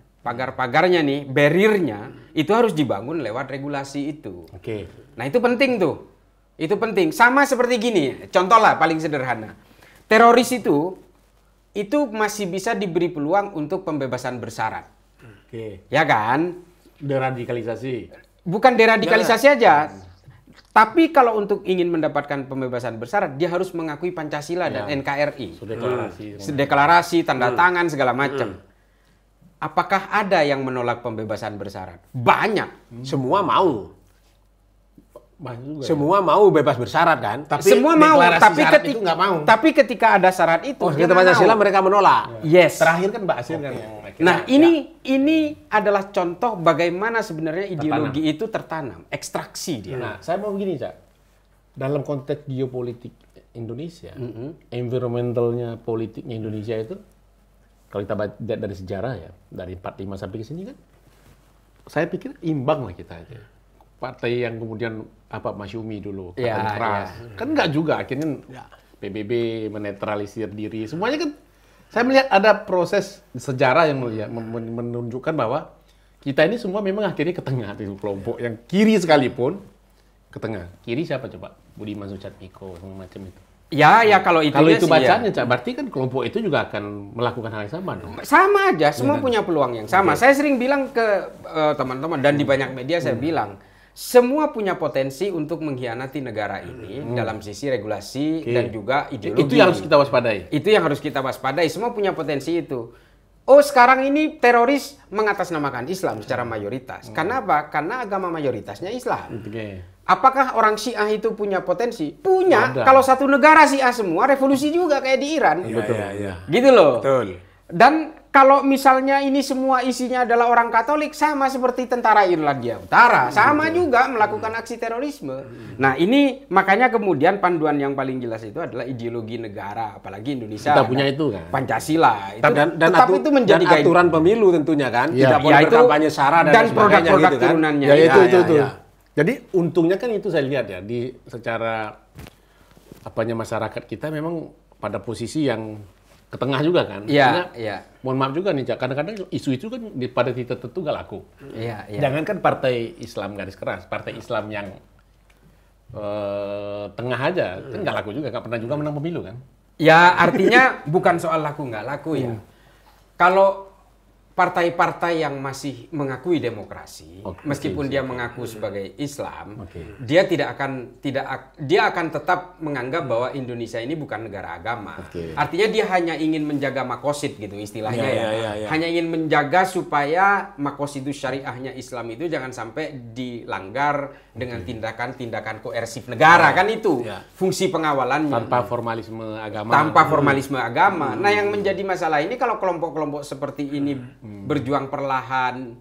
Speaker 1: nih, barriernya itu harus dibangun lewat regulasi itu. Nah, itu penting tuh. Itu penting. Sama seperti gini, contoh lah paling sederhana. Teroris itu masih bisa diberi peluang untuk pembebasan bersyarat. Ya kan?
Speaker 4: Deradikalisasi.
Speaker 1: Bukan deradikalisasi aja. Tapi kalau untuk ingin mendapatkan pembebasan bersyarat, dia harus mengakui Pancasila dan NKRI. Deklarasi, tanda tangan, segala macam. Apakah ada yang menolak pembebasan bersyarat? Banyak.
Speaker 2: Semua mau. Semua mau bebas bersyarat kan?
Speaker 1: Tapi semua mau, tapi ketika ada syarat itu,
Speaker 2: kita Pancasila mereka menolak.
Speaker 1: Yes.
Speaker 4: Terakhir kan Mbak Asir kan.
Speaker 1: Nah, ini adalah contoh bagaimana sebenarnya ideologi itu tertanam, ekstraksi dia.
Speaker 4: Nah, saya mau begini, Cak. Dalam konteks geopolitik Indonesia, environmentalnya politiknya Indonesia itu, kalau kita lihat dari sejarah ya, dari 45 sampai ke sini kan, saya pikir imbang lah kita aja. Partai yang kemudian Masyumi dulu, katanya keras. Kan enggak juga, akhirnya PBB menetralisir diri. Semuanya kan, saya melihat ada proses sejarah yang menunjukkan bahwa kita ini semua memang akhirnya ke tengah. Itu kelompok yang kiri sekalipun, ke tengah. Kiri siapa coba? Budiman Sujatmiko, macam itu.
Speaker 1: Ya, kalau itu
Speaker 4: bacanya, Cak, berarti kan kelompok itu juga akan melakukan hal yang sama dong.
Speaker 1: Sama aja, semua punya peluang yang sama. Saya sering bilang ke teman-teman dan di banyak media saya bilang, semua punya potensi untuk mengkhianati negara ini dalam sisi regulasi dan juga ideologi.
Speaker 4: Itu yang harus kita waspadai.
Speaker 1: Itu yang harus kita waspadai. Semua punya potensi itu. Oh, sekarang ini teroris mengatasnamakan Islam secara mayoritas. Karena apa? Karena agama mayoritasnya Islam. Apakah orang Syiah itu punya potensi? Punya. Kalau satu negara Syiah semua, revolusi juga kayak di Iran. Gitu loh.
Speaker 2: Betul.
Speaker 1: Dan kalau misalnya ini semua isinya adalah orang Katolik, sama seperti tentara Irlandia Utara, sama juga melakukan aksi terorisme. Nah, ini makanya kemudian panduan yang paling jelas itu adalah ideologi negara, apalagi Indonesia.
Speaker 4: Kita punya itu kan.
Speaker 1: Pancasila. Itu,
Speaker 2: dan itu menjadi aturan pemilu tentunya kan. Tidak boleh berkampanye SARA dan
Speaker 1: produk-produk
Speaker 2: gitu kan.
Speaker 1: turunannya.
Speaker 4: Itu. Jadi untungnya kan itu saya lihat ya, di secara masyarakat kita memang pada posisi yang ke tengah juga kan. Mohon maaf juga nih, Cak. Kadang-kadang isu-isu kan pada titik tertentu nggak laku. Jangankan partai Islam garis keras, partai Islam yang tengah aja, kan nggak laku juga, nggak pernah juga menang pemilu kan.
Speaker 1: Ya, artinya bukan soal laku nggak laku ya. Kalau partai-partai yang masih mengakui demokrasi, meskipun dia mengaku sebagai Islam, dia akan tetap menganggap bahwa Indonesia ini bukan negara agama. Artinya dia hanya ingin menjaga makosid gitu istilahnya Hanya ingin menjaga supaya makosidus syariahnya Islam itu jangan sampai dilanggar dengan tindakan-tindakan koersif negara kan itu fungsi pengawalannya.
Speaker 4: Tanpa formalisme agama.
Speaker 1: Nah, yang menjadi masalah ini kalau kelompok-kelompok seperti ini berjuang perlahan,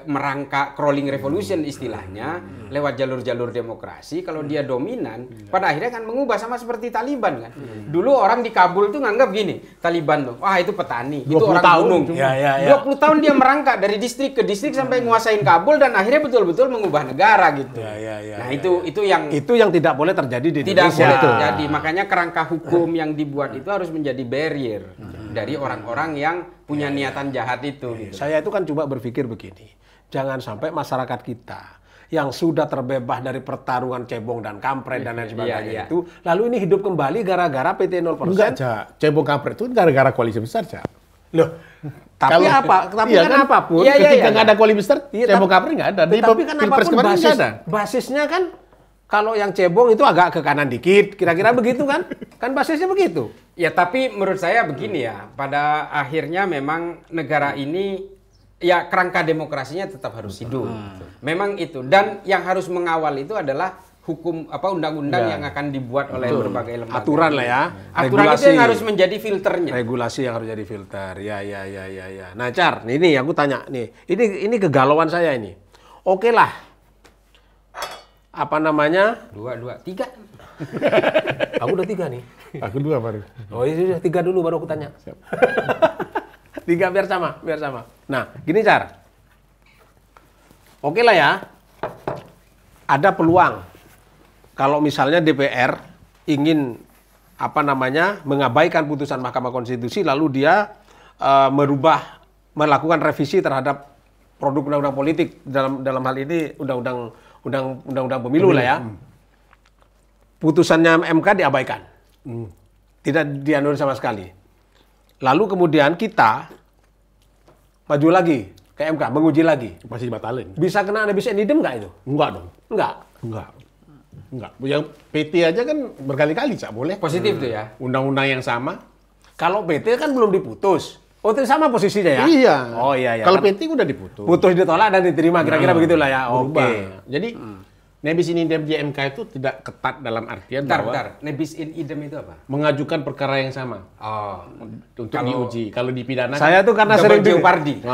Speaker 1: merangkak crawling revolution istilahnya, lewat jalur-jalur demokrasi, kalau dia dominan, pada akhirnya akan mengubah sama seperti Taliban kan. Dulu orang di Kabul tuh nganggap gini, Taliban tuh, wah itu petani, itu orang gunung. 20 tahun dia merangkak dari distrik ke distrik sampai nguasain Kabul dan akhirnya betul-betul mengubah negara gitu. Nah, itu yang tidak boleh terjadi di Indonesia. Tidak boleh terjadi. Makanya kerangka hukum yang dibuat itu harus menjadi barrier dari orang-orang yang punya niatan jahat itu.
Speaker 2: Gitu. Saya itu kan coba berpikir begini. jangan sampai masyarakat kita yang sudah terbebas dari pertarungan cebong dan kampret dan lain sebagainya itu, lalu ini hidup kembali gara-gara PT 0%.
Speaker 4: Enggak, Cak. Cebong kampret itu gara-gara koalisi besar, Cak.
Speaker 2: Loh, tapi
Speaker 4: Kalau,
Speaker 2: tapi
Speaker 4: iya
Speaker 2: kan apapun,
Speaker 4: ketika nggak ada koalisi besar, cebong kampret nggak ada.
Speaker 2: Tapi kan
Speaker 4: Pilpres
Speaker 2: apapun
Speaker 4: kemarin nggak ada.
Speaker 2: basisnya kan, kalau yang cebong itu agak ke kanan dikit, kira-kira begitu kan? Kan basisnya begitu.
Speaker 1: Ya, tapi menurut saya begini ya, pada akhirnya memang negara ini ya kerangka demokrasinya tetap harus hidup. Memang itu. Dan yang harus mengawal itu adalah hukum undang-undang yang akan dibuat oleh berbagai lembaga.
Speaker 2: Aturan lah ya.
Speaker 1: Aturan itu yang harus menjadi filternya.
Speaker 2: Regulasi yang harus jadi filter. Ya. Nah, Car, ini aku tanya nih. Ini kegalauan saya ini. Oke lah. Apa namanya?
Speaker 1: 2, 3.
Speaker 2: Aku udah 3 nih.
Speaker 4: Aku 2 baru.
Speaker 2: Oh iya, 3 dulu baru aku tanya. 3 biar sama. Nah, gini Car. Oke lah ya. Ada peluang. Kalau misalnya DPR ingin mengabaikan putusan Mahkamah Konstitusi lalu dia melakukan revisi terhadap produk undang-undang politik dalam hal ini undang-undang pemilu lah ya. Putusannya MK diabaikan. Tidak dianulir sama sekali. Lalu kemudian kita maju lagi ke MK, menguji lagi.
Speaker 4: Masih dibatalin.
Speaker 2: Bisa kena nebis and idem nggak itu?
Speaker 4: Enggak dong.
Speaker 2: Enggak.
Speaker 4: Yang PT aja kan berkali-kali, Cak, boleh.
Speaker 1: Positif tuh ya.
Speaker 4: Undang-undang yang sama.
Speaker 2: Kalau PT kan belum diputus. Oh, itu sama posisinya ya?
Speaker 4: Iya.
Speaker 2: Oh iya.
Speaker 4: Kalau PT udah diputus.
Speaker 2: Putus ditolak dan diterima, kira-kira begitulah ya. Oke.
Speaker 4: Jadi nebis in idem di MK itu tidak ketat dalam artian bahwa
Speaker 1: nebis in idem itu apa?
Speaker 4: mengajukan perkara yang sama untuk diuji. Kalau dipidana
Speaker 2: saya tuh karena sering
Speaker 1: Jeopardy.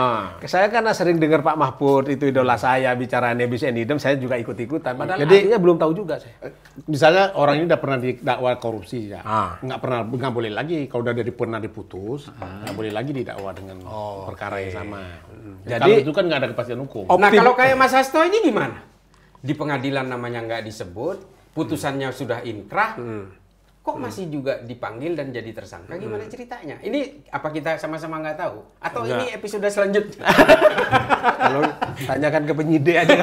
Speaker 2: Saya karena sering dengar Pak Mahfud itu idola saya bicara nebis and idem, saya juga ikut-ikutan. Padahal artinya belum tahu juga saya.
Speaker 4: Misalnya orang ini udah pernah didakwa korupsi ya, nggak boleh lagi kalau udah pernah diputus, nggak boleh lagi didakwa dengan perkara yang sama. Jadi kalau itu kan nggak ada kepastian hukum.
Speaker 1: Nah, kalau kayak Mas Hasto ini gimana? Di pengadilan namanya nggak disebut, putusannya sudah inkrah, kok masih juga dipanggil dan jadi tersangka? Gimana ceritanya? Ini apa kita sama-sama nggak tahu? Atau ini episode selanjutnya?
Speaker 2: Kalau tanyakan ke penyidik aja.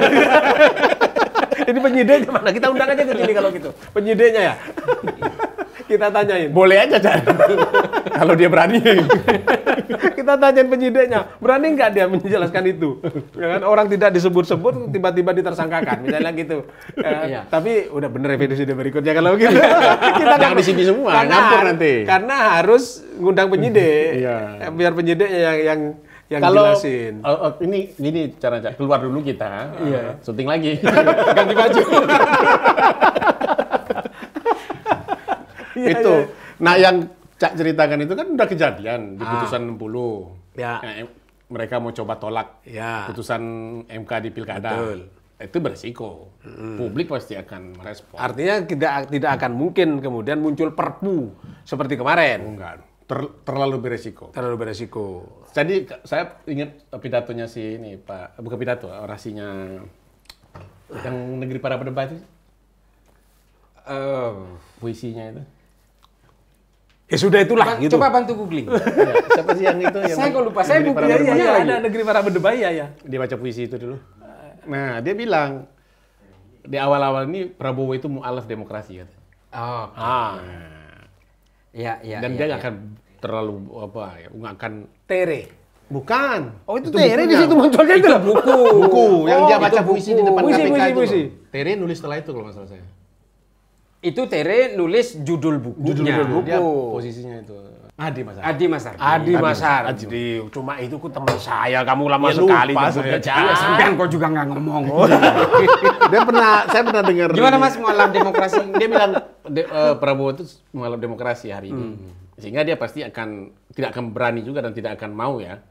Speaker 2: Ini penyidik gimana? Kita undang aja ke sini kalau gitu. Penyidiknya ya. Kita tanyain.
Speaker 4: Boleh aja, Cak. Kalau dia berani.
Speaker 2: Kita tanyain penyidiknya, berani nggak dia menjelaskan itu? Ya kan, orang tidak disebut-sebut tiba-tiba ditersangkakan, misalnya gitu. Tapi udah bener episode berikutnya kalau gitu. Kita
Speaker 4: jangan di sini semua, nyampur nanti.
Speaker 2: Karena harus ngundang penyidik, biar penyidiknya yang
Speaker 4: kalau
Speaker 2: jelasin.
Speaker 4: Ini cara keluar dulu kita, syuting lagi,
Speaker 2: ganti baju.
Speaker 4: Itu. Nah, yang Cak ceritakan itu kan udah kejadian di putusan 60.
Speaker 2: Ya.
Speaker 4: Nah, mereka mau coba tolak putusan MK di Pilkada.
Speaker 2: Betul.
Speaker 4: Itu beresiko. Publik pasti akan merespon.
Speaker 2: Artinya tidak akan mungkin kemudian muncul perpu seperti kemarin.
Speaker 4: Enggak. Terlalu beresiko.
Speaker 2: Terlalu beresiko.
Speaker 4: Jadi saya ingat pidatonya si ini Pak, bukan pidato, orasinya yang Negeri Para Berdebat itu. Puisinya itu.
Speaker 2: Ya sudah itulah gitu.
Speaker 1: Coba bantu googling.
Speaker 4: Ya, siapa sih yang itu? Yang
Speaker 1: saya kok lupa. Saya buku
Speaker 2: ada Negeri Para Berdebat ya.
Speaker 4: Dia baca puisi itu dulu. Nah, dia bilang di awal-awal ini Prabowo itu mu'alaf demokrasi kata. Dan dia nggak akan terlalu nggak akan
Speaker 2: tere.
Speaker 4: Bukan.
Speaker 2: Oh itu tere di situ munculnya itu.
Speaker 4: Buku yang dia baca puisi di depan KPK itu.
Speaker 2: Puisi.
Speaker 4: Tere nulis setelah itu kalau nggak salah saya.
Speaker 1: Itu Tere nulis judul bukunya.
Speaker 4: Dia posisinya itu. Adi
Speaker 2: Masar. Cuma itu ku teman saya, kamu lama sekali nyebutnya.
Speaker 1: Sampean kok juga nggak ngomong.
Speaker 4: Saya pernah dengar.
Speaker 1: Gimana Mas mualaf demokrasi?
Speaker 4: Dia bilang Prabowo itu mualaf demokrasi hari ini. Sehingga dia pasti tidak akan berani juga dan tidak akan mau ya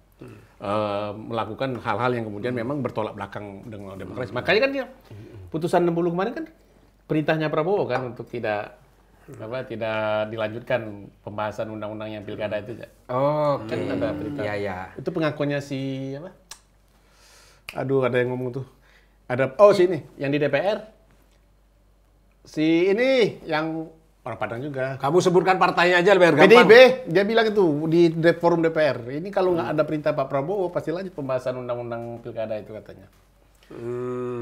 Speaker 4: melakukan hal-hal yang kemudian memang bertolak belakang dengan demokrasi. Makanya kan dia putusan 60 kemarin kan perintahnya Prabowo kan untuk tidak dilanjutkan pembahasan undang-undang yang pilkada itu. Kan ada perintah. Itu pengakuannya si apa? Aduh, ada yang ngomong tuh. Ada si ini yang di DPR. Si ini yang Orang Padang juga.
Speaker 5: Kamu sebutkan partainya aja biar gampang.
Speaker 4: PDIP, dia bilang itu di forum DPR. Ini kalau nggak ada perintah Pak Prabowo, pasti lanjut pembahasan undang-undang pilkada itu katanya.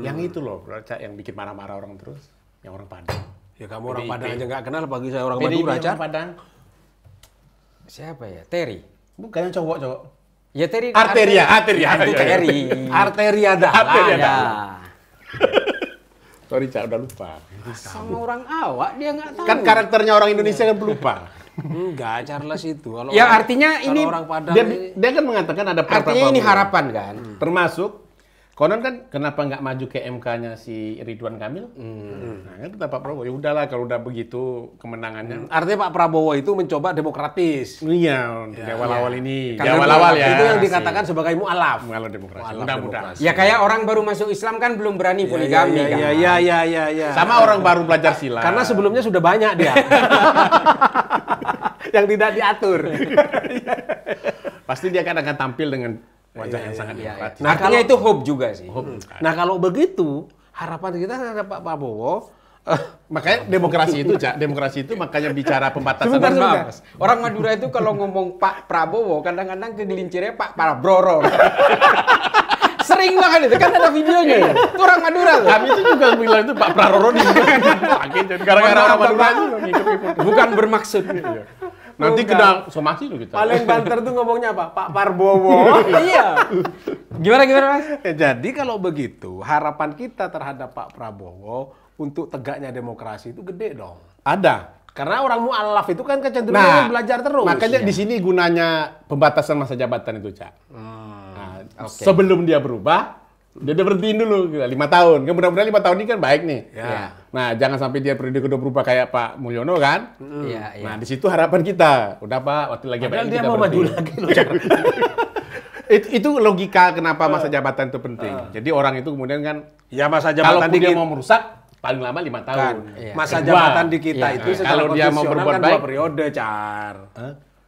Speaker 4: Yang itu loh, yang bikin marah-marah orang terus, yang orang Padang.
Speaker 5: Ya kamu orang Padang aja nggak kenal, bagi saya orang
Speaker 4: PDIP
Speaker 5: Madura,
Speaker 4: orang Padang.
Speaker 1: Siapa ya? Terry.
Speaker 4: Bukan yang cowok.
Speaker 1: Ya Terry.
Speaker 4: Arteria.
Speaker 1: Itu Terry.
Speaker 5: Arteria dah.
Speaker 1: Ya.
Speaker 4: Sorry, Cak, udah lupa.
Speaker 1: Sama orang awak dia nggak tahu.
Speaker 4: Kan karakternya orang Indonesia kan pelupa.
Speaker 5: Enggak, Charles itu. Kalau
Speaker 1: Ya artinya
Speaker 5: kalau
Speaker 1: ini
Speaker 5: orang Padang
Speaker 4: Dia kan mengatakan ada
Speaker 1: artinya ini harapan kan.
Speaker 4: termasuk konon kan kenapa nggak maju ke MK-nya si Ridwan Kamil? Nah, kan kata Pak Prabowo, ya udahlah kalau udah begitu kemenangannya.
Speaker 5: artinya Pak Prabowo itu mencoba demokratis.
Speaker 4: Iya, di awal-awal ini. Di
Speaker 5: Karena
Speaker 4: awal-awal ya.
Speaker 5: itu yang dikatakan sebagai mualaf.
Speaker 4: Kalau demokrasi.
Speaker 5: Mualaf
Speaker 4: Mudah-mudahan.
Speaker 5: demokrasi.
Speaker 1: Ya kayak orang baru masuk Islam kan belum berani poligami kan.
Speaker 5: Iya.
Speaker 4: Sama orang baru belajar silat.
Speaker 5: Karena sebelumnya sudah banyak dia. yang tidak diatur.
Speaker 4: Pasti dia akan tampil dengan wajah yang sangat demokratis.
Speaker 1: Nah, artinya itu hope juga sih.
Speaker 5: Nah, kalau begitu, harapan kita terhadap Pak Prabowo
Speaker 4: Makanya demokrasi itu, Cak. Demokrasi itu makanya bicara pembatasan.
Speaker 1: Sebentar. Orang Madura itu kalau ngomong Pak Prabowo, kadang-kadang kegelincirnya Pak Prabroro. Sering banget itu, kan ada videonya ya. Itu orang Madura tuh.
Speaker 4: Kami itu juga bilang itu Pak Praroro di gara-gara orang Madura itu ngikut-ngikut.
Speaker 1: Bukan bermaksud.
Speaker 4: Nanti kena somasi loh kita.
Speaker 5: paling banter tuh ngomongnya apa? Pak Prabowo.
Speaker 1: Iya. Gimana Mas?
Speaker 5: Jadi kalau begitu, harapan kita terhadap Pak Prabowo untuk tegaknya demokrasi itu gede dong.
Speaker 4: Ada.
Speaker 5: Karena orang mualaf itu kan kecenderungannya belajar terus.
Speaker 4: Makanya
Speaker 5: Ya.
Speaker 4: di sini gunanya pembatasan masa jabatan itu, Cak. Sebelum dia berubah, dia berhentiin dulu 5 tahun. Kan mudah-mudahan 5 tahun ini kan baik nih.
Speaker 5: Ya.
Speaker 4: Nah, jangan sampai dia periode kedua berubah kayak Pak Mulyono kan.
Speaker 1: Iya, iya.
Speaker 4: Nah, di situ harapan kita. Udah Pak, waktu lagi
Speaker 5: Padahal
Speaker 4: baik
Speaker 5: dia
Speaker 4: kita
Speaker 5: mau
Speaker 4: berhenti.
Speaker 5: maju lagi loh.
Speaker 4: Itu logika kenapa masa jabatan itu penting. Jadi orang itu kemudian kan
Speaker 5: Ya masa jabatan
Speaker 4: kalaupun
Speaker 5: di
Speaker 4: dia mau merusak paling lama 5 tahun.
Speaker 5: kan.
Speaker 1: Iya.
Speaker 5: Masa
Speaker 4: Kedua,
Speaker 5: jabatan di kita
Speaker 1: iya.
Speaker 5: itu secara
Speaker 4: Kalau dia mau
Speaker 5: konstitusional
Speaker 4: berbuat
Speaker 5: kan
Speaker 4: baik,
Speaker 5: 2 periode, Car.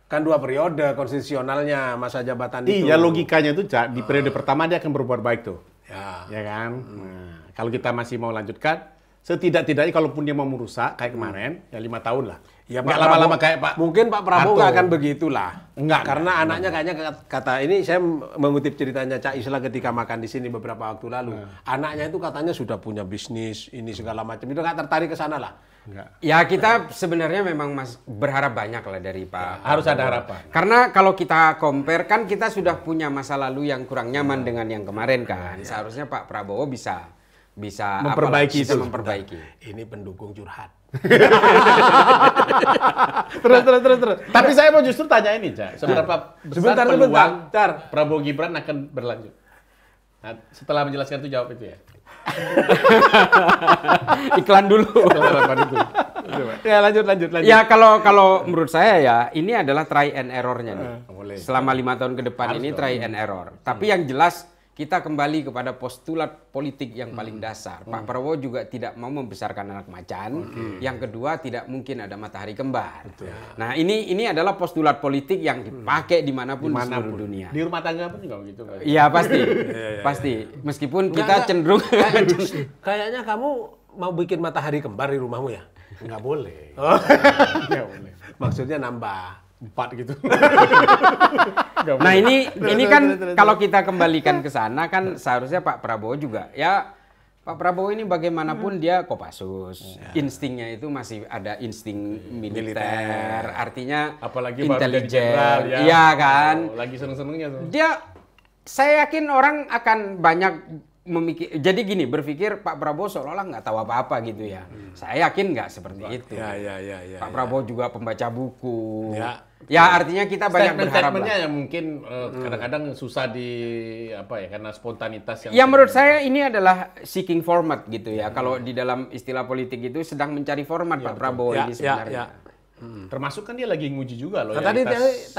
Speaker 5: Kan 2 periode konstitusionalnya masa jabatan itu.
Speaker 4: iya logikanya itu, Cak, di periode pertama dia akan berbuat baik tuh.
Speaker 5: Ya.
Speaker 4: Ya kan? Nah, kalau kita masih mau lanjutkan, setidak-tidaknya kalaupun dia mau merusak kayak kemarin, ya 5 tahun lah.
Speaker 5: Ya,
Speaker 4: nggak
Speaker 5: Pak
Speaker 4: lama-lama
Speaker 5: Prabowo-
Speaker 4: kayak Pak.
Speaker 5: Mungkin Pak Prabowo
Speaker 4: Harto.
Speaker 5: nggak akan begitulah.
Speaker 4: Enggak,
Speaker 5: Karena anaknya kayaknya kata ini saya mengutip ceritanya Cak Isla ketika makan di sini beberapa waktu lalu. Anaknya itu katanya sudah punya bisnis ini segala macam. Itu nggak tertarik ke sana lah.
Speaker 4: Enggak.
Speaker 1: Ya kita sebenarnya memang berharap banyak lah dari Pak.
Speaker 4: Harus ada harapan.
Speaker 1: Karena kalau kita compare kan kita sudah punya masa lalu yang kurang nyaman dengan yang kemarin kan. Seharusnya Pak Prabowo bisa
Speaker 4: Memperbaiki
Speaker 1: bisa
Speaker 4: itu.
Speaker 1: memperbaiki.
Speaker 5: Ini pendukung curhat.
Speaker 4: Terus. Tapi saya mau justru tanya ini, Cak. Seberapa besar
Speaker 5: Sebentar,
Speaker 4: peluang
Speaker 5: Car.
Speaker 4: Prabowo Gibran akan berlanjut? Nah, setelah menjelaskan itu jawab itu ya.
Speaker 1: Iklan dulu.
Speaker 4: Harapan itu.
Speaker 5: Ya lanjut.
Speaker 1: Ya kalau menurut saya ya ini adalah try and error-nya nih.
Speaker 4: Boleh.
Speaker 1: Selama 5 tahun ke depan ini try and error. Tapi yang jelas kita kembali kepada postulat politik yang paling dasar. Pak Prabowo juga tidak mau membesarkan anak macan. Yang kedua tidak mungkin ada matahari kembar. Nah ini adalah postulat politik yang dipakai dimanapun di seluruh dunia.
Speaker 4: Di rumah tangga pun juga begitu. Kan?
Speaker 1: Iya pasti. Meskipun kita cenderung
Speaker 5: Kayaknya kamu mau bikin matahari kembar di rumahmu ya?
Speaker 4: Nggak boleh.
Speaker 5: Nggak boleh. Maksudnya nambah
Speaker 4: 4 gitu.
Speaker 1: Nah ini kan kalau kita kembalikan ke sana kan seharusnya Pak Prabowo juga ya Pak Prabowo ini bagaimanapun dia Kopassus, instingnya itu masih ada insting militer, artinya
Speaker 4: Apalagi baru jadi
Speaker 1: intelijen,
Speaker 4: jenderal ya.
Speaker 1: iya kan?
Speaker 4: Oh, lagi seneng-senengnya tuh.
Speaker 1: Saya yakin orang akan banyak jadi gini berpikir Pak Prabowo seolah-olah nggak tahu apa-apa gitu ya. Saya yakin nggak seperti itu.
Speaker 5: Ya.
Speaker 1: Pak Prabowo juga pembaca buku.
Speaker 5: Ya.
Speaker 1: Artinya kita banyak berharap.
Speaker 4: Statement-statementnya yang mungkin kadang-kadang susah karena spontanitas yang.
Speaker 1: Ya menurut saya ini adalah seeking format gitu ya. Kalau di dalam istilah politik itu sedang mencari format Pak Prabowo ini sebenarnya.
Speaker 4: Termasuk kan dia lagi nguji juga loh.
Speaker 5: Nah, tadi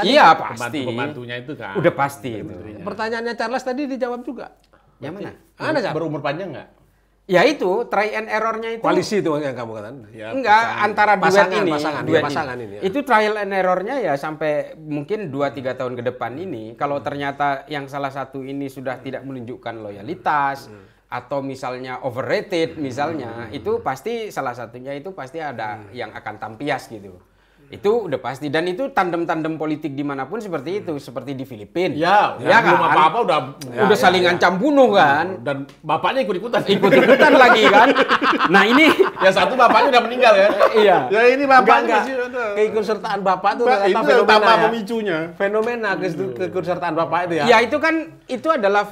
Speaker 1: Iya pasti.
Speaker 4: Pembantu-pembantunya itu kan.
Speaker 1: Udah pasti itu.
Speaker 5: pertanyaannya Charles tadi dijawab juga.
Speaker 1: Yang mana?
Speaker 5: Ada Char?
Speaker 4: Berumur panjang nggak?
Speaker 1: Ya itu try and error-nya itu.
Speaker 5: Koalisi itu yang kamu katakan.
Speaker 4: Ya,
Speaker 1: Enggak, antara duet ini. Duet
Speaker 5: pasangan ini.
Speaker 1: Itu trial and error-nya ya sampai mungkin 2-3 tahun ke depan ini. Kalau ternyata yang salah satu ini sudah tidak menunjukkan loyalitas, atau misalnya overrated misalnya, itu pasti salah satunya itu pasti ada yang akan tampias gitu. Itu udah pasti, dan itu tandem-tandem politik dimanapun seperti itu, seperti di Filipina.
Speaker 2: Ya
Speaker 1: kan?
Speaker 2: belum apa-apa
Speaker 1: udah saling ancam bunuh kan,
Speaker 2: dan bapaknya ikut-ikutan
Speaker 1: lagi kan. Nah ini
Speaker 2: yang satu bapaknya udah meninggal ya.
Speaker 1: Iya.
Speaker 2: Ya ini bapaknya
Speaker 5: Enggak.
Speaker 2: sih.
Speaker 5: Keikutsertaan bapak tuh
Speaker 2: Itu
Speaker 5: fenomena
Speaker 2: tambah
Speaker 5: ya.
Speaker 2: pemicunya.
Speaker 5: Fenomena keikutsertaan bapak itu ya.
Speaker 1: Ya itu kan itu adalah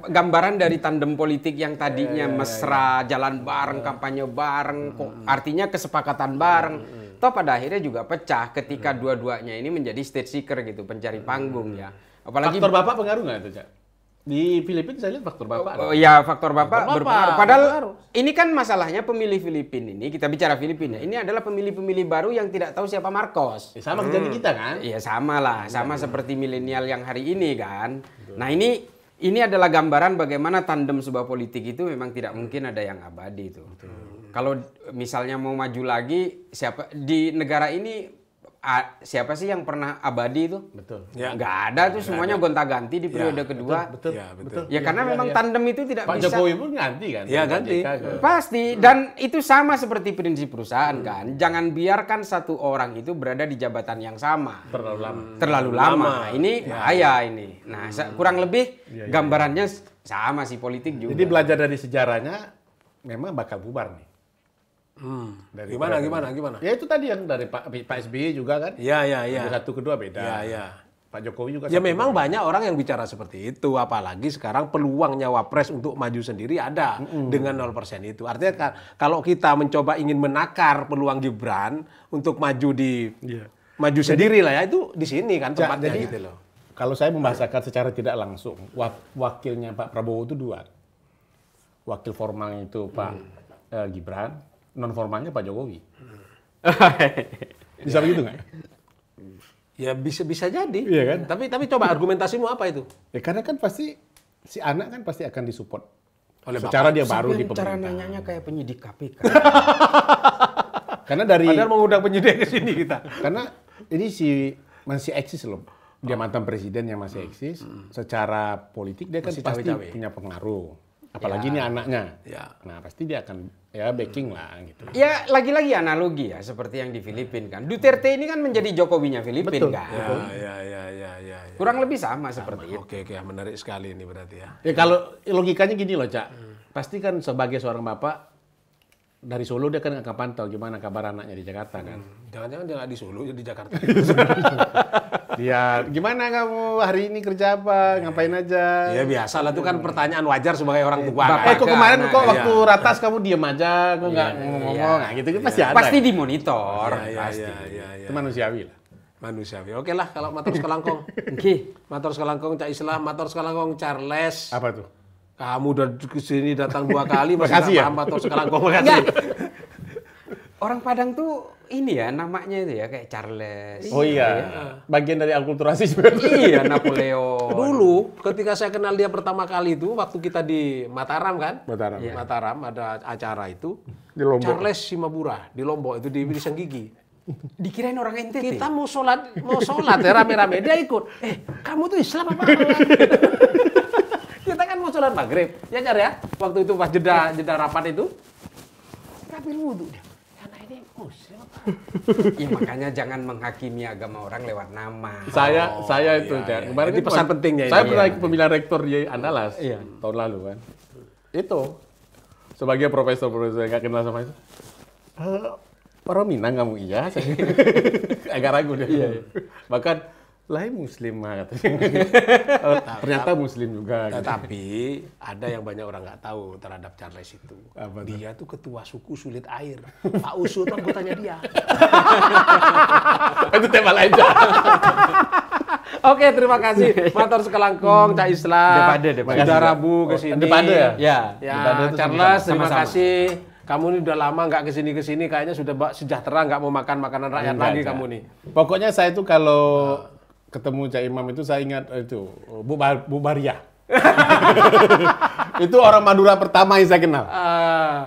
Speaker 1: gambaran dari tandem politik yang tadinya mesra, jalan bareng, kampanye bareng, artinya kesepakatan bareng. Toh pada akhirnya juga pecah ketika dua-duanya ini menjadi state seeker gitu, pencari panggung ya. Apalagi
Speaker 2: Faktor bapak pengaruh nggak itu, Cak? Di Filipina saya lihat faktor bapak.
Speaker 1: Oh iya, faktor bapak
Speaker 5: Faktor
Speaker 1: berpengaruh.
Speaker 5: bapak
Speaker 1: Padahal
Speaker 5: berpengaruh.
Speaker 1: ini kan masalahnya pemilih Filipina ini, kita bicara Filipina, ini adalah pemilih-pemilih baru yang tidak tahu siapa Marcos.
Speaker 2: Ya, sama kejadian kita kan?
Speaker 1: Iya sama lah, sama seperti milenial yang hari ini kan. Nah ini adalah gambaran bagaimana tandem sebuah politik itu memang tidak mungkin ada yang abadi itu. Kalau misalnya mau maju lagi, siapa di negara ini siapa sih yang pernah abadi itu?
Speaker 2: Betul.
Speaker 5: Ya.
Speaker 1: Nggak ada tuh, semuanya gonta-ganti di periode kedua.
Speaker 2: Betul.
Speaker 5: Ya,
Speaker 2: betul.
Speaker 1: Ya karena memang tandem itu tidak
Speaker 2: Pak
Speaker 1: bisa.
Speaker 2: Jokowi pun ganti kan?
Speaker 5: Iya,
Speaker 2: Dari
Speaker 5: ganti.
Speaker 2: JK ke-
Speaker 1: Pasti, dan itu sama seperti prinsip perusahaan kan. Jangan biarkan satu orang itu berada di jabatan yang sama
Speaker 2: Terlalu lama.
Speaker 1: terlalu lama. Ini bahaya ini. Nah, kurang lebih gambarannya sama sih politik juga.
Speaker 2: Jadi belajar dari sejarahnya memang bakal bubar nih. Dari
Speaker 5: Gimana?
Speaker 2: Ya itu tadi yang dari Pak SBY juga kan?
Speaker 5: Iya.
Speaker 2: Yang satu kedua beda.
Speaker 5: Iya.
Speaker 2: Pak Jokowi juga.
Speaker 5: Ya
Speaker 2: satu
Speaker 5: memang
Speaker 2: kedua.
Speaker 5: banyak orang yang bicara seperti itu, apalagi sekarang peluangnya Wapres untuk maju sendiri ada dengan 0% itu. Artinya kalau kita mencoba ingin menakar peluang Gibran untuk maju maju sendiri lah ya, itu di sini kan tempatnya
Speaker 2: jadi-
Speaker 5: gitu loh.
Speaker 2: Kalau saya membahasakan secara tidak langsung, wakilnya Pak Prabowo itu dua. Wakil formal itu Pak Gibran, non formalnya Pak Jokowi. Bisa begitu nggak?
Speaker 5: Ya bisa jadi.
Speaker 2: Iya kan?
Speaker 5: Tapi coba argumentasimu apa itu?
Speaker 2: Ya karena kan pasti si anak kan pasti akan disupport.
Speaker 5: Oleh
Speaker 2: Secara dia baru di
Speaker 1: Sampai cara
Speaker 2: pemerintah.
Speaker 1: nanyanya kayak penyidik KPK.
Speaker 2: Karena dari
Speaker 5: Padahal mengundang penyidik ke sini kita.
Speaker 2: karena ini masih eksis loh. Dia mantan presiden yang masih eksis. Secara politik dia kan
Speaker 5: Masih
Speaker 2: pasti
Speaker 5: cawe-cawe.
Speaker 2: punya pengaruh. Apalagi ini anaknya.
Speaker 5: Ya.
Speaker 2: Nah pasti dia akan backing lah gitu.
Speaker 1: Ya lagi-lagi analogi ya seperti yang di Filipina kan. Duterte ini kan menjadi Jokowinya Filipina kan.
Speaker 5: Ya.
Speaker 1: Kurang lebih sama seperti itu.
Speaker 5: Oke, menarik sekali ini berarti ya.
Speaker 2: Ya kalau logikanya gini loh, Cak. Pasti kan sebagai seorang bapak dari Solo dia kan akan pantau gimana kabar anaknya di Jakarta kan.
Speaker 5: Jangan-jangan dia nggak di Solo, dia di Jakarta.
Speaker 2: Dia gimana kamu hari ini kerja apa, ngapain aja?
Speaker 5: Ya biasa lah, itu kan pertanyaan wajar sebagai orang tua.
Speaker 1: Bapak
Speaker 5: kan.
Speaker 2: Kok kemarin
Speaker 1: anak,
Speaker 2: kok
Speaker 1: iya.
Speaker 2: waktu ratas kamu diam aja, kok nggak ngomong-ngomong, nah, gitu pasti ada.
Speaker 1: Pasti dimonitor.
Speaker 5: Iya.
Speaker 2: Itu manusiawi lah.
Speaker 5: Manusiawi. Oke lah kalau matur sekelangkong.
Speaker 1: Oke.
Speaker 5: Matur sekelangkong Cak Islam, matur sekelangkong Charles.
Speaker 2: Apa tuh?
Speaker 5: Kamu udah ke sini datang 2 kali masih
Speaker 2: Makasih
Speaker 5: nggak
Speaker 2: ya.
Speaker 5: paham matur sekelangkong. Makasih.
Speaker 1: Orang Padang tuh ini ya namanya itu ya kayak Charles.
Speaker 2: Oh iya, bagian dari akulturasi sebenarnya.
Speaker 1: Iya, Napoleon.
Speaker 5: Dulu ketika saya kenal dia pertama kali itu waktu kita di Mataram kan?
Speaker 2: Mataram.
Speaker 5: Iya. Mataram ada acara itu.
Speaker 2: Di Lombok.
Speaker 5: Charles Simabura di Lombok itu di Senggigi.
Speaker 1: Dikirain orang NTT.
Speaker 5: Kita mau sholat ya rame-rame dia ikut. Kamu tuh Islam apa? Kita kan mau sholat maghrib, ya Jar ya. Waktu itu pas jeda rapat itu, ngambil wudhu dia. Karena ini Muslim apa?
Speaker 1: Ya, makanya jangan menghakimi agama orang lewat nama.
Speaker 2: Saya itu,
Speaker 5: iya,
Speaker 2: Cak.
Speaker 5: iya.
Speaker 2: Kemarin
Speaker 5: Jadi
Speaker 2: kan
Speaker 5: pesan pentingnya
Speaker 2: Saya
Speaker 5: ini,
Speaker 2: pernah
Speaker 5: iya.
Speaker 2: pemilihan rektor di Andalas
Speaker 1: Iya.
Speaker 2: tahun lalu kan. Itu sebagai profesor yang nggak kenal sama itu. Orang Minang kamu iya? Agak ragu dia. Iya. Bahkan lain Muslim mah katanya. Ternyata Muslim juga. Gitu.
Speaker 5: Tetapi ada yang banyak orang nggak tahu terhadap Charles itu.
Speaker 2: Apa tuh?
Speaker 5: Dia tuh ketua suku sulit air. Pak Usu tuh anggotanya dia.
Speaker 2: Itu tema lain.
Speaker 5: Oke, terima kasih. Matur sekelangkong, Cak Islam.
Speaker 1: Depade.
Speaker 5: Sudah Rabu ke sini.
Speaker 2: Depade ya?
Speaker 1: Ya.
Speaker 5: Ya,
Speaker 2: Depade itu
Speaker 5: Charles, terima
Speaker 1: sama-sama.
Speaker 5: kasih. Kamu ini udah lama nggak kesini, kayaknya sudah sejahtera, nggak mau makan makanan rakyat
Speaker 2: Enggak,
Speaker 5: lagi
Speaker 2: Cak.
Speaker 5: kamu nih.
Speaker 2: Pokoknya saya itu kalau ketemu Cak Imam itu saya ingat itu Bu Baria. Itu orang Madura pertama yang saya kenal.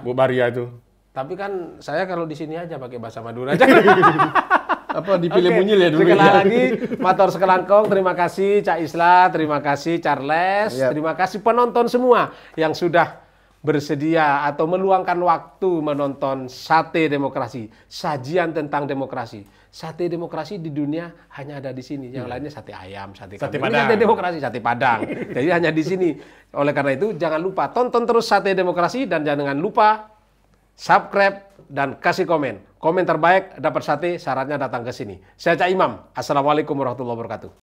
Speaker 2: Bu Baria itu.
Speaker 5: Tapi kan saya kalau di sini aja pakai bahasa Madura.
Speaker 2: Apa dipilih
Speaker 5: Oke,
Speaker 2: munyil ya dulu.
Speaker 5: sekali
Speaker 2: ya?
Speaker 5: lagi, matur sekelangkong, terima kasih Cak Isla, terima kasih Charles,
Speaker 2: Yap.
Speaker 5: terima kasih penonton semua yang sudah bersedia atau meluangkan waktu menonton Sate Demokrasi, sajian tentang demokrasi. Sate demokrasi di dunia hanya ada di sini. Yang lainnya sate ayam, sate kambing. Ini sate demokrasi, sate Padang. Jadi hanya di sini. Oleh karena itu jangan lupa tonton terus Sate Demokrasi dan jangan lupa subscribe dan kasih komen. Komen terbaik dapat sate, syaratnya datang ke sini. Saya Cak Imam. Assalamualaikum warahmatullahi wabarakatuh.